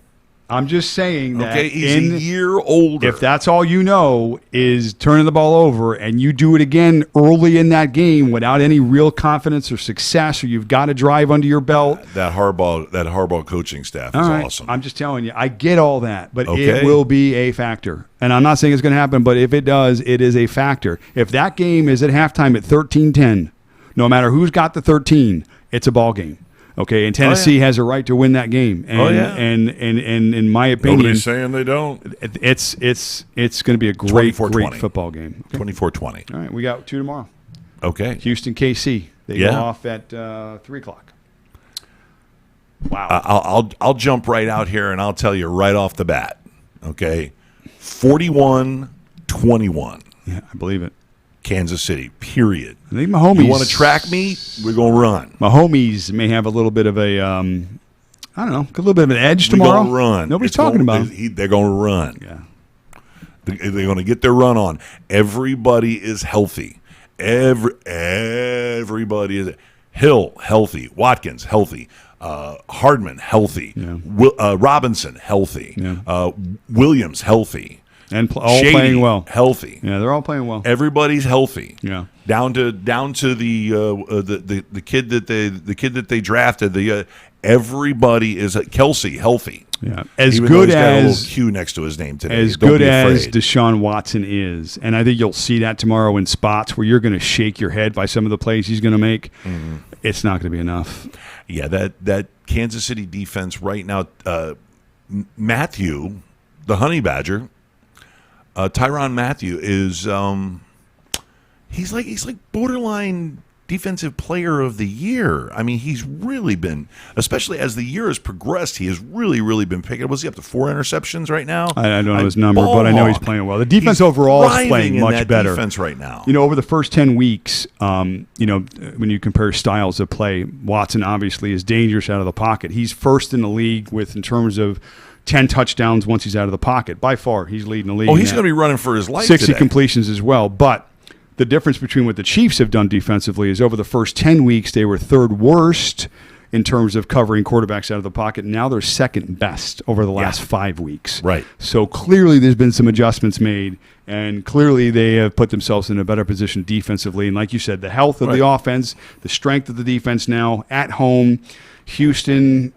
I'm just saying that he's a year older. If that's all you know is turning the ball over and you do it again early in that game without any real confidence or success, or you've got a drive under your belt. That Harbaugh coaching staff is awesome. I'm just telling you, I get all that, but it will be a factor. And I'm not saying it's going to happen, but if it does, it is a factor. If that game is at halftime at 13-10, no matter who's got the 13, it's a ball game. Okay, and Tennessee has a right to win that game. And, and in my opinion, nobody's saying they don't. It's going to be a great football game. Okay. 24-20. All right, we got 2 tomorrow. Okay. Houston, KC. They go off at 3:00. Wow. I'll jump right out here and I'll tell you right off the bat. Okay, 41-21. Yeah, I believe it. Kansas City, period. I think Mahomes. You want to track me? We're going to run. Mahomes may have a little bit of a, I don't know, a little bit of an edge tomorrow. We're going to run. Nobody's talking about it. They're going to run. Yeah. They're going to get their run on. Everybody is healthy. Everybody is Hill, healthy. Watkins, healthy. Hardman, healthy. Yeah. Robinson, healthy. Yeah. Williams, healthy. And all Shady, playing well. healthy. Yeah, they're all playing well. Everybody's healthy. Yeah. Down to the kid that they drafted. Everybody is Kelsey healthy. Yeah, as Even though good he's got a as little Q next to his name today. as Don't good be as afraid. Deshaun Watson is, and I think you'll see that tomorrow in spots where you're going to shake your head by some of the plays he's going to make. It's not going to be enough. Yeah, that Kansas City defense right now. Matthew, the Honey Badger, Tyrann Mathieu is he's like borderline defensive player of the year. I mean, he's really been, especially as the year has progressed, he has really been picking. Was he up to 4 interceptions right now? I don't know his number, but I know he's playing well. The defense overall is playing much better. Defense right now. Over the first 10 weeks, when you compare styles of play, Watson obviously is dangerous out of the pocket. He's first in the league in terms of 10 touchdowns once he's out of the pocket. By far, he's leading the league. Oh, he's going to be running for his life 60 today. completions as well. But the difference between what the Chiefs have done defensively is over the first 10 weeks, they were third worst in terms of covering quarterbacks out of the pocket. Now they're second best over the last 5 weeks. Right. So clearly there's been some adjustments made, and clearly they have put themselves in a better position defensively. And like you said, the health of the offense, the strength of the defense now at home. Houston,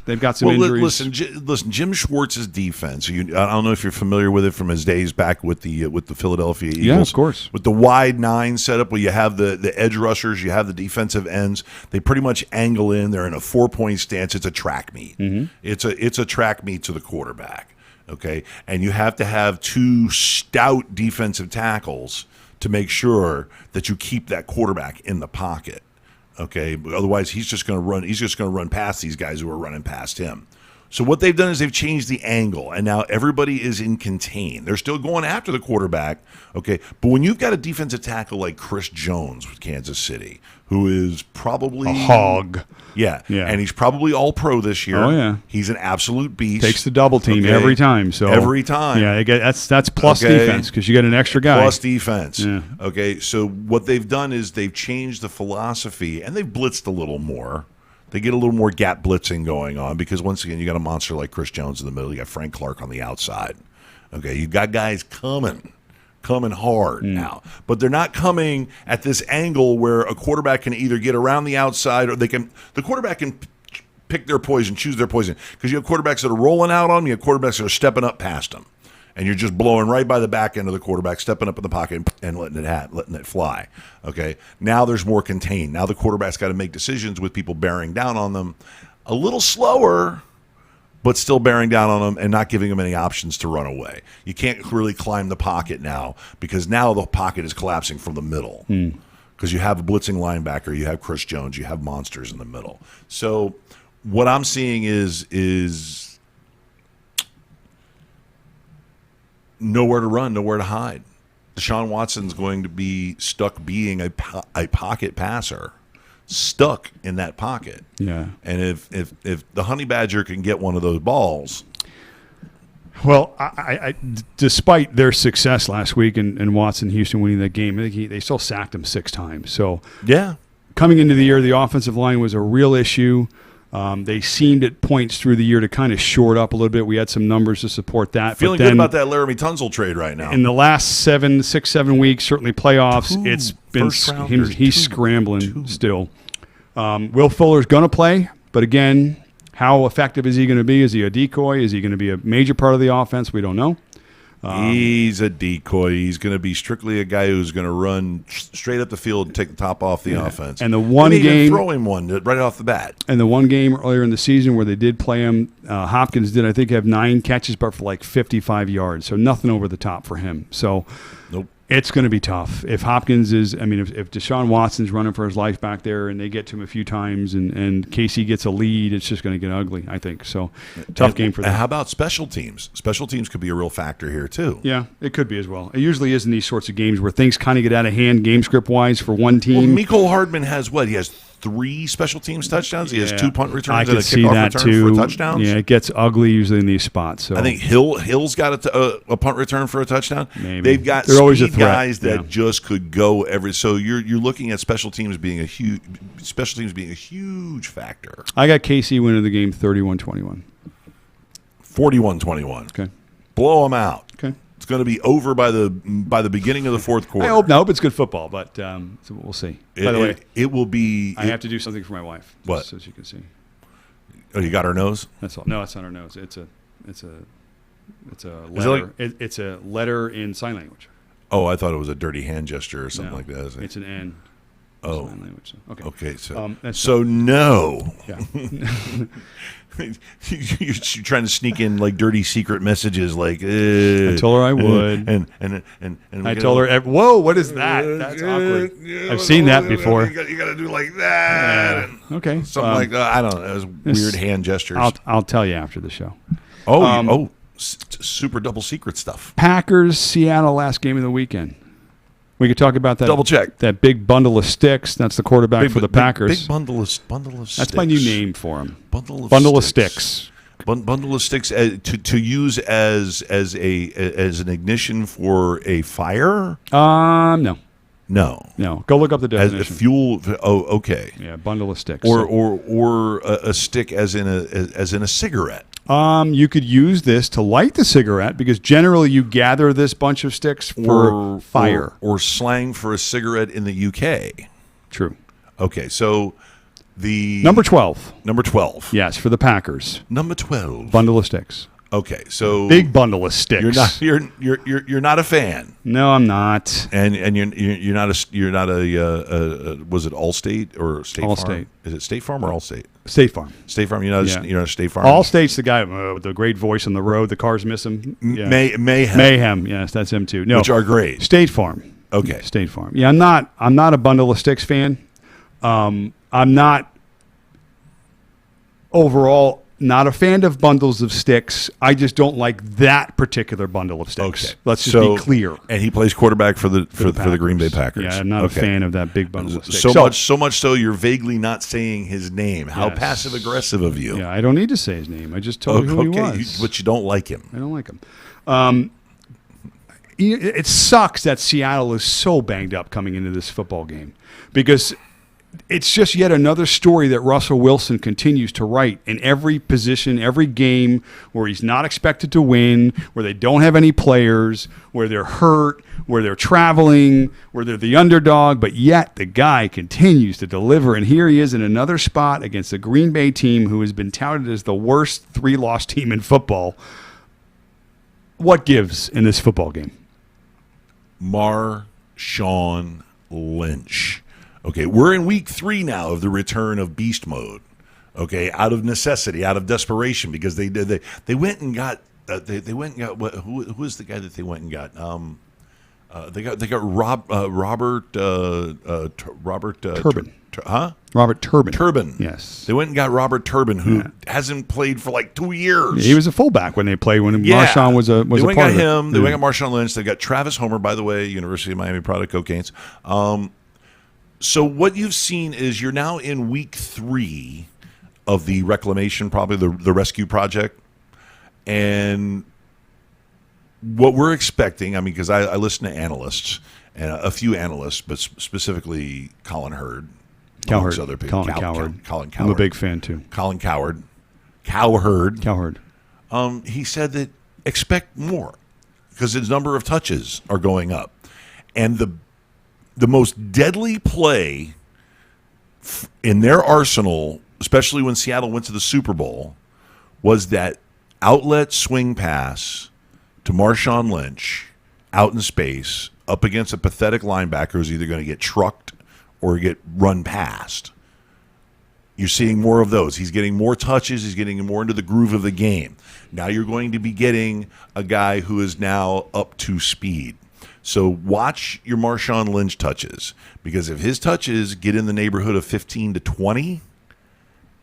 they've got some injuries. Listen, Jim Schwartz's defense. I don't know if you're familiar with it from his days back with the Philadelphia Eagles. Yeah, of course. With the wide 9 setup, where you have the edge rushers, you have the defensive ends. They pretty much angle in. They're in a 4-point stance. It's a track meet. It's a track meet to the quarterback. Okay, and you have to have 2 stout defensive tackles to make sure that you keep that quarterback in the pocket. Okay, but otherwise he's just going to run. He's just going to run past these guys who are running past him. So what they've done is they've changed the angle, and now everybody is in contain. They're still going after the quarterback, okay? But when you've got a defensive tackle like Chris Jones with Kansas City, who is probably a hog. Yeah, and he's probably all pro this year. Oh, yeah. He's an absolute beast. Takes the double team every time. So every time. Yeah, that's plus defense because you get an extra guy. Plus defense. Yeah. Okay, so what they've done is they've changed the philosophy, and they've blitzed a little more. They get a little more gap blitzing going on because, once again, you got a monster like Chris Jones in the middle. You got Frank Clark on the outside. Okay, you've got guys coming hard now. But they're not coming at this angle where a quarterback can either get around the outside or the quarterback can pick their poison, choose their poison. Because you have quarterbacks that are rolling out on them, you have quarterbacks that are stepping up past them. And you're just blowing right by the back end of the quarterback, stepping up in the pocket and letting it fly. Okay. Now there's more contained. Now the quarterback's got to make decisions with people bearing down on them a little slower, but still bearing down on them and not giving them any options to run away. You can't really climb the pocket now because now the pocket is collapsing from the middle. Because you have a blitzing linebacker, you have Chris Jones, you have monsters in the middle. So what I'm seeing is nowhere to run, nowhere to hide. Deshaun Watson's going to be stuck being a pocket passer, stuck in that pocket. Yeah. And if the Honey Badger can get one of those balls. Well, I despite their success last week and Watson Houston winning that game, I think they still sacked him 6 times. So yeah, coming into the year, the offensive line was a real issue. They seemed at points through the year to kind of short up a little bit. We had some numbers to support that. Feeling good about that Laramie Tunsil trade right now. In the last 6-7 weeks, certainly playoffs, it's been he's scrambling still. Will Fuller's going to play, but again, how effective is he going to be? Is he a decoy? Is he going to be a major part of the offense? We don't know. He's a decoy. He's going to be strictly a guy who's going to run straight up the field and take the top off the offense. And the one game, game, throw him one right off the bat. And the one game earlier in the season where they did play him, Hopkins did, I think, have 9 catches, but for like 55 yards. So nothing over the top for him. So nope. It's going to be tough. If Hopkins is, I mean, if Deshaun Watson's running for his life back there and they get to him a few times and KC gets a lead, it's just going to get ugly, I think. So tough game for them. How about special teams? Special teams could be a real factor here, too. Yeah, it could be as well. It usually is in these sorts of games where things kind of get out of hand game script-wise for one team. Well, Mecole Hardman has what? He has 3 special teams touchdowns. He has 2 punt returns and a see kickoff that return too. for touchdowns. Yeah, it gets ugly usually in these spots. So I think Hill's got a punt return for a touchdown. Maybe. They've got They're always a speed threat. guys that just could go every. So you're looking at special teams being a huge factor. I got KC winning the game 31-21. 41-21. Okay. Blow them out. Okay. going to be over by the beginning of the fourth quarter. I hope it's good football, but so we'll see. By the way, it will be. I have to do something for my wife. What? So she can see. Oh, you got her nose? That's all. No, it's not her nose. It's a Is it letter. It's a letter in sign language. Oh, I thought it was a dirty hand gesture or something No, like that. It's an N. Oh. Sign language. So, okay. Okay, so that's no. Yeah. You're trying to sneak in like dirty secret messages, like I told her I would, and I told her, "Whoa, what is that? That's awkward." I've seen that before. You got to do like that. and Okay, something like that. I don't know. It was weird hand gestures. I'll tell you after the show. Super double secret stuff. Packers, Seattle, last game of the weekend. We could talk about that. Double check. That big bundle of sticks. That's the quarterback for the Packers. Big bundle of sticks. That's my new name for him. Bundle of sticks. Bundle of sticks to use as an ignition for a fire. No. Go look up the As definition. a fuel. Oh, okay. Yeah, bundle of sticks. Or a stick as in a cigarette. You could use this to light the cigarette because generally you gather this bunch of sticks for fire. Or slang for a cigarette in the UK. True. Okay, so the Number 12. Number 12. Yes, for the Packers. Number 12. Bundle of sticks. Okay, so Big bundle of sticks. You're not a fan. No, I'm not. And you're not a was it Allstate or State Farm? Allstate. Is it State Farm or Allstate? State Farm. State Farm. You're not a State Farm. Allstate's the guy with the great voice on the road. The cars miss him. Yeah. Mayhem. Yes, that's him too. No, Which are great. State Farm. Okay. State Farm. Yeah, I'm not a bundle of sticks fan. I'm not overall not a fan of bundles of sticks. I just don't like that particular bundle of sticks. Okay. Let's just be clear. And he plays quarterback for the Green Bay Packers. Yeah, I'm not a fan of that big bundle of sticks. So much so you're vaguely not saying his name. How Yes. passive aggressive of you. Yeah, I don't need to say his name. I just told you who he was. But you don't like him. I don't like him. It sucks that Seattle is so banged up coming into this football game because it's just yet another story that Russell Wilson continues to write in every position, every game where he's not expected to win, where they don't have any players, where they're hurt, where they're traveling, where they're the underdog, but yet the guy continues to deliver. And here he is in another spot against the Green Bay team who has been touted as the worst 3-loss team in football. What gives in this football game? Marshawn Lynch. Okay, we're in week 3 now of the return of beast mode. Okay, out of necessity, out of desperation, because they went and got who is the guy that they went and got? They got Robert Turbin. Robert Turbin. Turbin. Yes. They went and got Robert Turbin, who hasn't played for like 2 years. He was a fullback when they played when Marshawn was a they went part got of him. it. They went and got Marshawn Lynch. They got Travis Homer, by the way, University of Miami product, Go Canes. So what you've seen is you're now in week 3 of the reclamation, probably the rescue project. And what we're expecting, I mean, because I listen to analysts, and a few analysts, but specifically Colin Hurd. Cowherd. Other people. Colin Cowherd. I'm a big fan, too. Colin Cowherd. Cowherd. Cowherd. He said that expect more because his number of touches are going up. And the most deadly play in their arsenal, especially when Seattle went to the Super Bowl, was that outlet swing pass to Marshawn Lynch out in space up against a pathetic linebacker who's either going to get trucked or get run past. You're seeing more of those. He's getting more touches. He's getting more into the groove of the game. Now you're going to be getting a guy who is now up to speed. So watch your Marshawn Lynch touches, because if his touches get in the neighborhood of 15 to 20,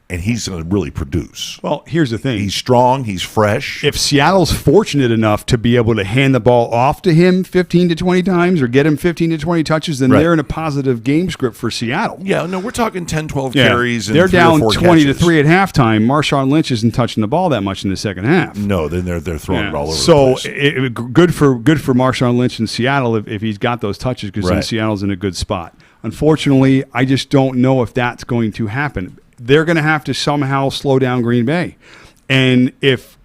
and he's going to really produce. Well, here's the thing. He's strong. He's fresh. If Seattle's fortunate enough to be able to hand the ball off to him 15 to 20 times or get him 15 to 20 touches, then they're in a positive game script for Seattle. Yeah, no, we're talking 10, 12 carries. And they're 3 down or 4 20 catches. to 3 at halftime. Marshawn Lynch isn't touching the ball that much in the second half. No, then they're throwing it all over so the place. Good for Marshawn Lynch in Seattle if he's got those touches, because then Seattle's in a good spot. Unfortunately, I just don't know if that's going to happen. They're going to have to somehow slow down Green Bay. And if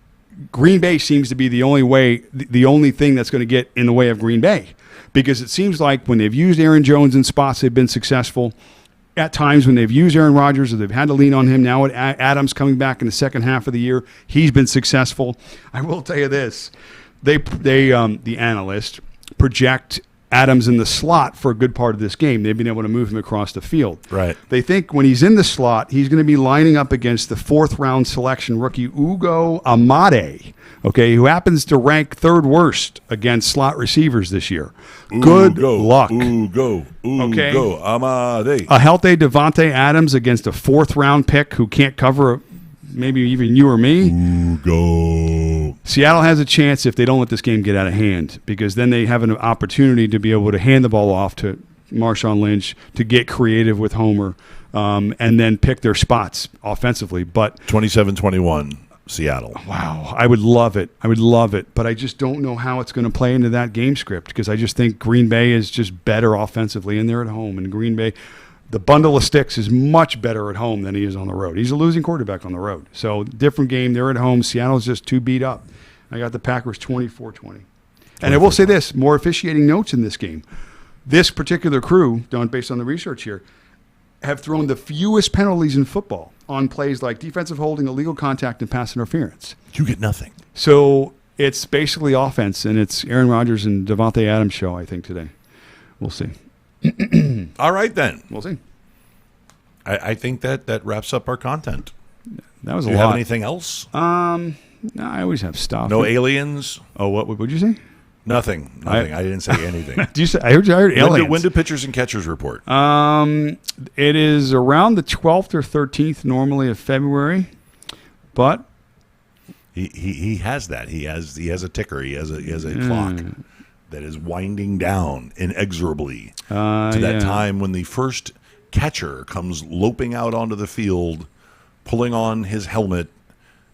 Green Bay seems to be the only thing that's going to get in the way of Green Bay, because it seems like when they've used Aaron Jones in spots, they've been successful. At times when they've used Aaron Rodgers or they've had to lean on him, now with Adams coming back in the second half of the year, he's been successful. I will tell you this. The analysts project Adams in the slot for a good part of this game. They've been able to move him across the field. Right. They think when he's in the slot, he's going to be lining up against the fourth-round selection rookie Ugo Amade, okay, who happens to rank third worst against slot receivers this year. Good luck. Ugo Amade. A healthy Devontae Adams against a fourth-round pick who can't cover maybe even you or me. Ugo. Seattle has a chance if they don't let this game get out of hand, because then they have an opportunity to be able to hand the ball off to Marshawn Lynch, to get creative with Homer, and then pick their spots offensively. But 27-21, Seattle. Wow, I would love it. But I just don't know how it's going to play into that game script, because I just think Green Bay is just better offensively, and they're at home. And Green Bay, the bundle of sticks is much better at home than he is on the road. He's a losing quarterback on the road. So different game. They're at home. Seattle's just too beat up. I got the Packers 24-20. And I will say this, more officiating notes in this game. This particular crew, done based on the research here, have thrown the fewest penalties in football on plays like defensive holding, illegal contact, and pass interference. You get nothing. So it's basically offense, and it's Aaron Rodgers and Devontae Adams show, I think, today. We'll see. All right, then. We'll see. I think that wraps up our content. That was Do a you lot. have anything else? No, I always have stuff. No aliens? Oh, what would you say? Nothing. I didn't say anything. Did you say? I heard aliens. When do pitchers and catchers report? It is around the 12th or 13th normally of February, but He has that. He has a ticker. He has a clock that is winding down inexorably to that time when the first catcher comes loping out onto the field, pulling on his helmet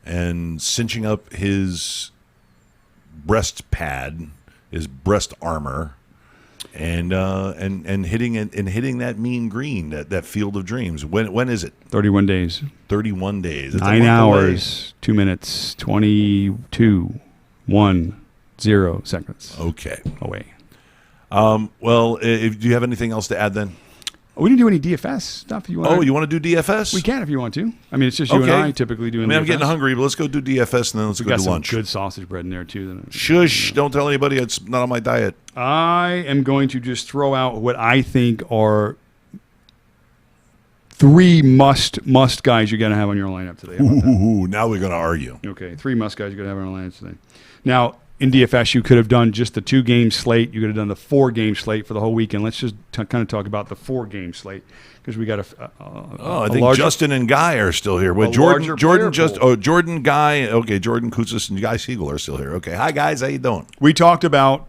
and cinching up his breast pad, his breast armor, and hitting that mean green, that field of dreams. When is it? 31 days. 31 days. It's 9 hours, 2 minutes, 22, 1, 0 seconds. Okay. Away. Well, do you have anything else to add then? We didn't do any DFS stuff. You want to do DFS? We can if you want to. I mean, it's just you and I typically doing. I'm getting hungry, but let's go do DFS and then let's go got to some lunch. good sausage bread in there too. Shush! Don't tell anybody. It's not on my diet. I am going to just throw out what I think are 3 must guys you're going to have on your lineup today. Now we're going to argue. Okay, 3 must guys you're going to have on your lineup today. Now, in DFS, you could have done just the 2-game slate. You could have done the 4-game slate for the whole weekend. Let's just kind of talk about the 4-game slate, because we got I think Justin and Guy are still here. Well, Jordan, Guy. Okay, Jordan Koutzis and Guy Siegel are still here. Okay, hi guys, how you doing? We talked about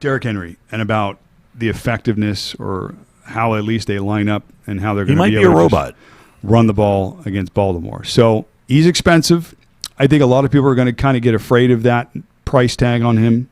Derrick Henry and about the effectiveness, or how at least they line up and how they're going to be able a robot. Run the ball against Baltimore. So he's expensive. I think a lot of people are going to kind of get afraid of that price tag on him,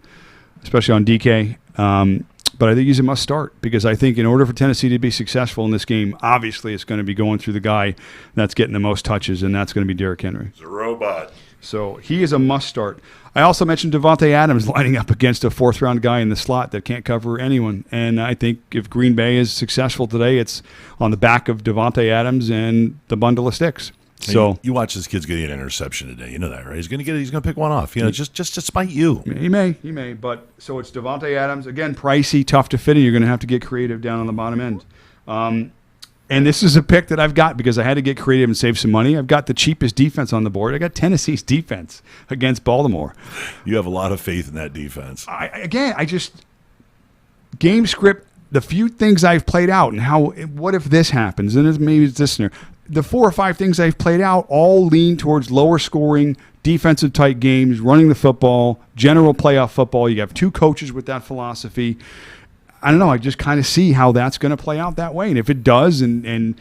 especially on DK. But I think he's a must start, because I think in order for Tennessee to be successful in this game, obviously it's going to be going through the guy that's getting the most touches, and that's going to be Derrick Henry. He's a robot. So he is a must start. I also mentioned Devontae Adams lining up against a 4th-round guy in the slot that can't cover anyone. And I think if Green Bay is successful today, it's on the back of Devontae Adams and the bundle of sticks. So you watch this kid's getting an interception today. You know that, right? He's going to pick one off. Just to spite you. He may. But so it's Devontae Adams again, pricey, tough to fit in. You're going to have to get creative down on the bottom end. And this is a pick that I've got because I had to get creative and save some money. I've got the cheapest defense on the board. I got Tennessee's defense against Baltimore. You have a lot of faith in that defense. Game script, the few things I've played out and what if this happens? And maybe it's this scenario. The 4 or 5 things I've played out all lean towards lower scoring, defensive type games, running the football, general playoff football. You have 2 coaches with that philosophy. I don't know. I just kind of see how that's going to play out that way. And if it does, and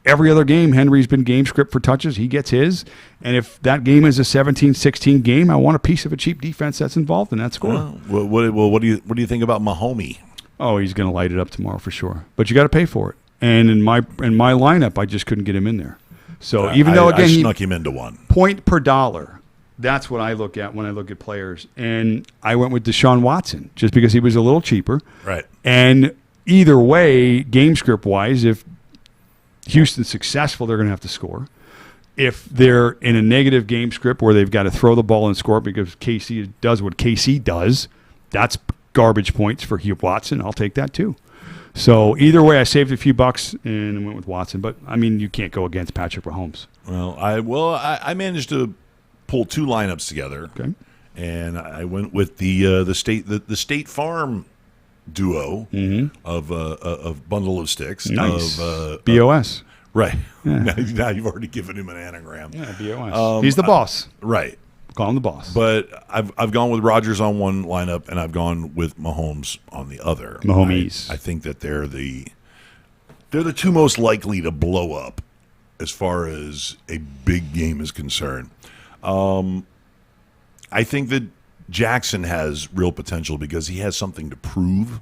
every other game, Henry's been game script for touches, he gets his. And if that game is a 17-16 game, I want a piece of a cheap defense that's involved in that score. What do you think about Mahomes? Oh, he's going to light it up tomorrow for sure. But you got to pay for it. And in my lineup, I just couldn't get him in there. So even though, again, I he snuck him into one. point per dollar, that's what I look at when I look at players. And I went with Deshaun Watson just because he was a little cheaper. Right. And either way, game script wise, if Houston's successful, they're going to have to score. If they're in a negative game script where they've got to throw the ball and score because KC does what KC does, that's garbage points for Hugh Watson. I'll take that too. So either way, I saved a few bucks and went with Watson. But, I mean, you can't go against Patrick Mahomes. Well, I managed to pull two lineups together. Okay. And I went with the State Farm duo of Bundle of Sticks. Nice. Of, BOS. right. Yeah. Now you've already given him an anagram. Yeah, BOS. He's the boss. Right. Call him the boss. But I've gone with Rodgers on one lineup, and I've gone with Mahomes on the other. Mahomes. I think that they're the two most likely to blow up as far as a big game is concerned. I think that Jackson has real potential because he has something to prove.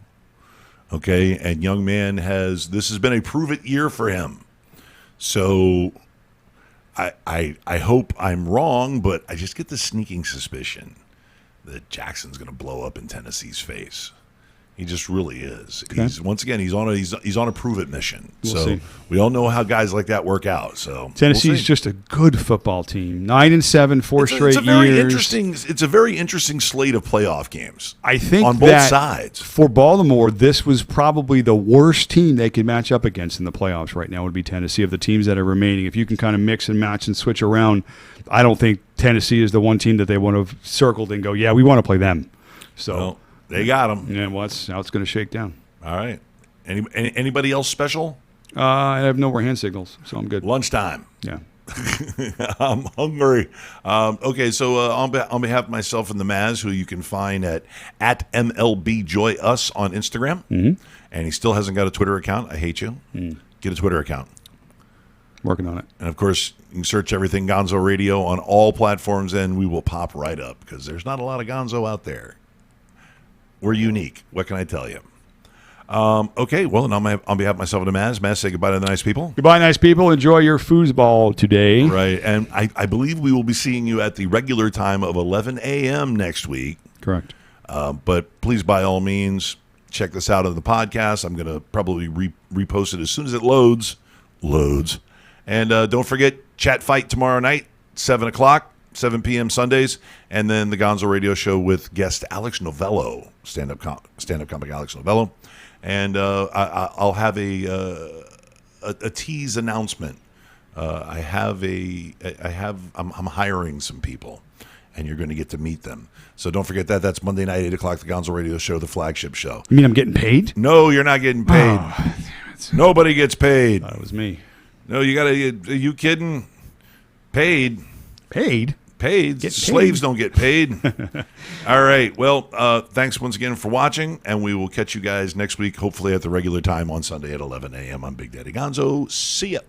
Okay, and young man this has been a prove it year for him. So I hope I'm wrong, but I just get the sneaking suspicion that Jackson's going to blow up in Tennessee's face. He just really is. Okay. He's on a prove it mission. We'll see. We all know how guys like that work out. So Tennessee's we'll see. just a good football team. 9-7, four straight years. It's a very interesting slate of playoff games. I think on both that sides. For Baltimore, this was probably the worst team they could match up against in the playoffs right now would be Tennessee of the teams that are remaining. If you can kind of mix and match and switch around, I don't think Tennessee is the one team that they want to have circled and go, yeah, we want to play them. So Well, they got him. yeah, well, that's how it's going to shake down. All right. Anybody else special? I have no more hand signals, so I'm good. Lunchtime. Yeah. I'm hungry. Okay, so on behalf of myself and the Maz, who you can find at MLBJoyUs on Instagram, and he still hasn't got a Twitter account. I hate you. Get a Twitter account. Working on it. And, of course, you can search everything Gonzo Radio on all platforms, and we will pop right up because there's not a lot of Gonzo out there. We're unique. What can I tell you? Okay, well, and on behalf of myself and the Maz, say goodbye to the nice people. Goodbye, nice people. Enjoy your foosball today. Right, and I believe we will be seeing you at the regular time of 11 a.m. next week. Correct. But please, by all means, check this out on the podcast. I'm going to probably repost it as soon as it loads. And don't forget, Chat Fight tomorrow night, 7 o'clock, 7 p.m. Sundays, and then the Gonzo Radio Show with guest Alex Novello, stand-up comic Alex Novello. And I'll have a tease announcement. I'm hiring some people, and you're going to get to meet them. So don't forget that. That's Monday night, 8 o'clock, the Gonzo Radio Show, the flagship show. You mean I'm getting paid? No, you're not getting paid. Oh, Nobody gets paid. that was me. No, you got to. Are you kidding? Paid. Paid? Paid. Get Slaves paid. don't get paid. All right. Well, thanks once again for watching, and we will catch you guys next week, hopefully at the regular time on Sunday at 11 a.m. I'm Big Daddy Gonzo. See ya.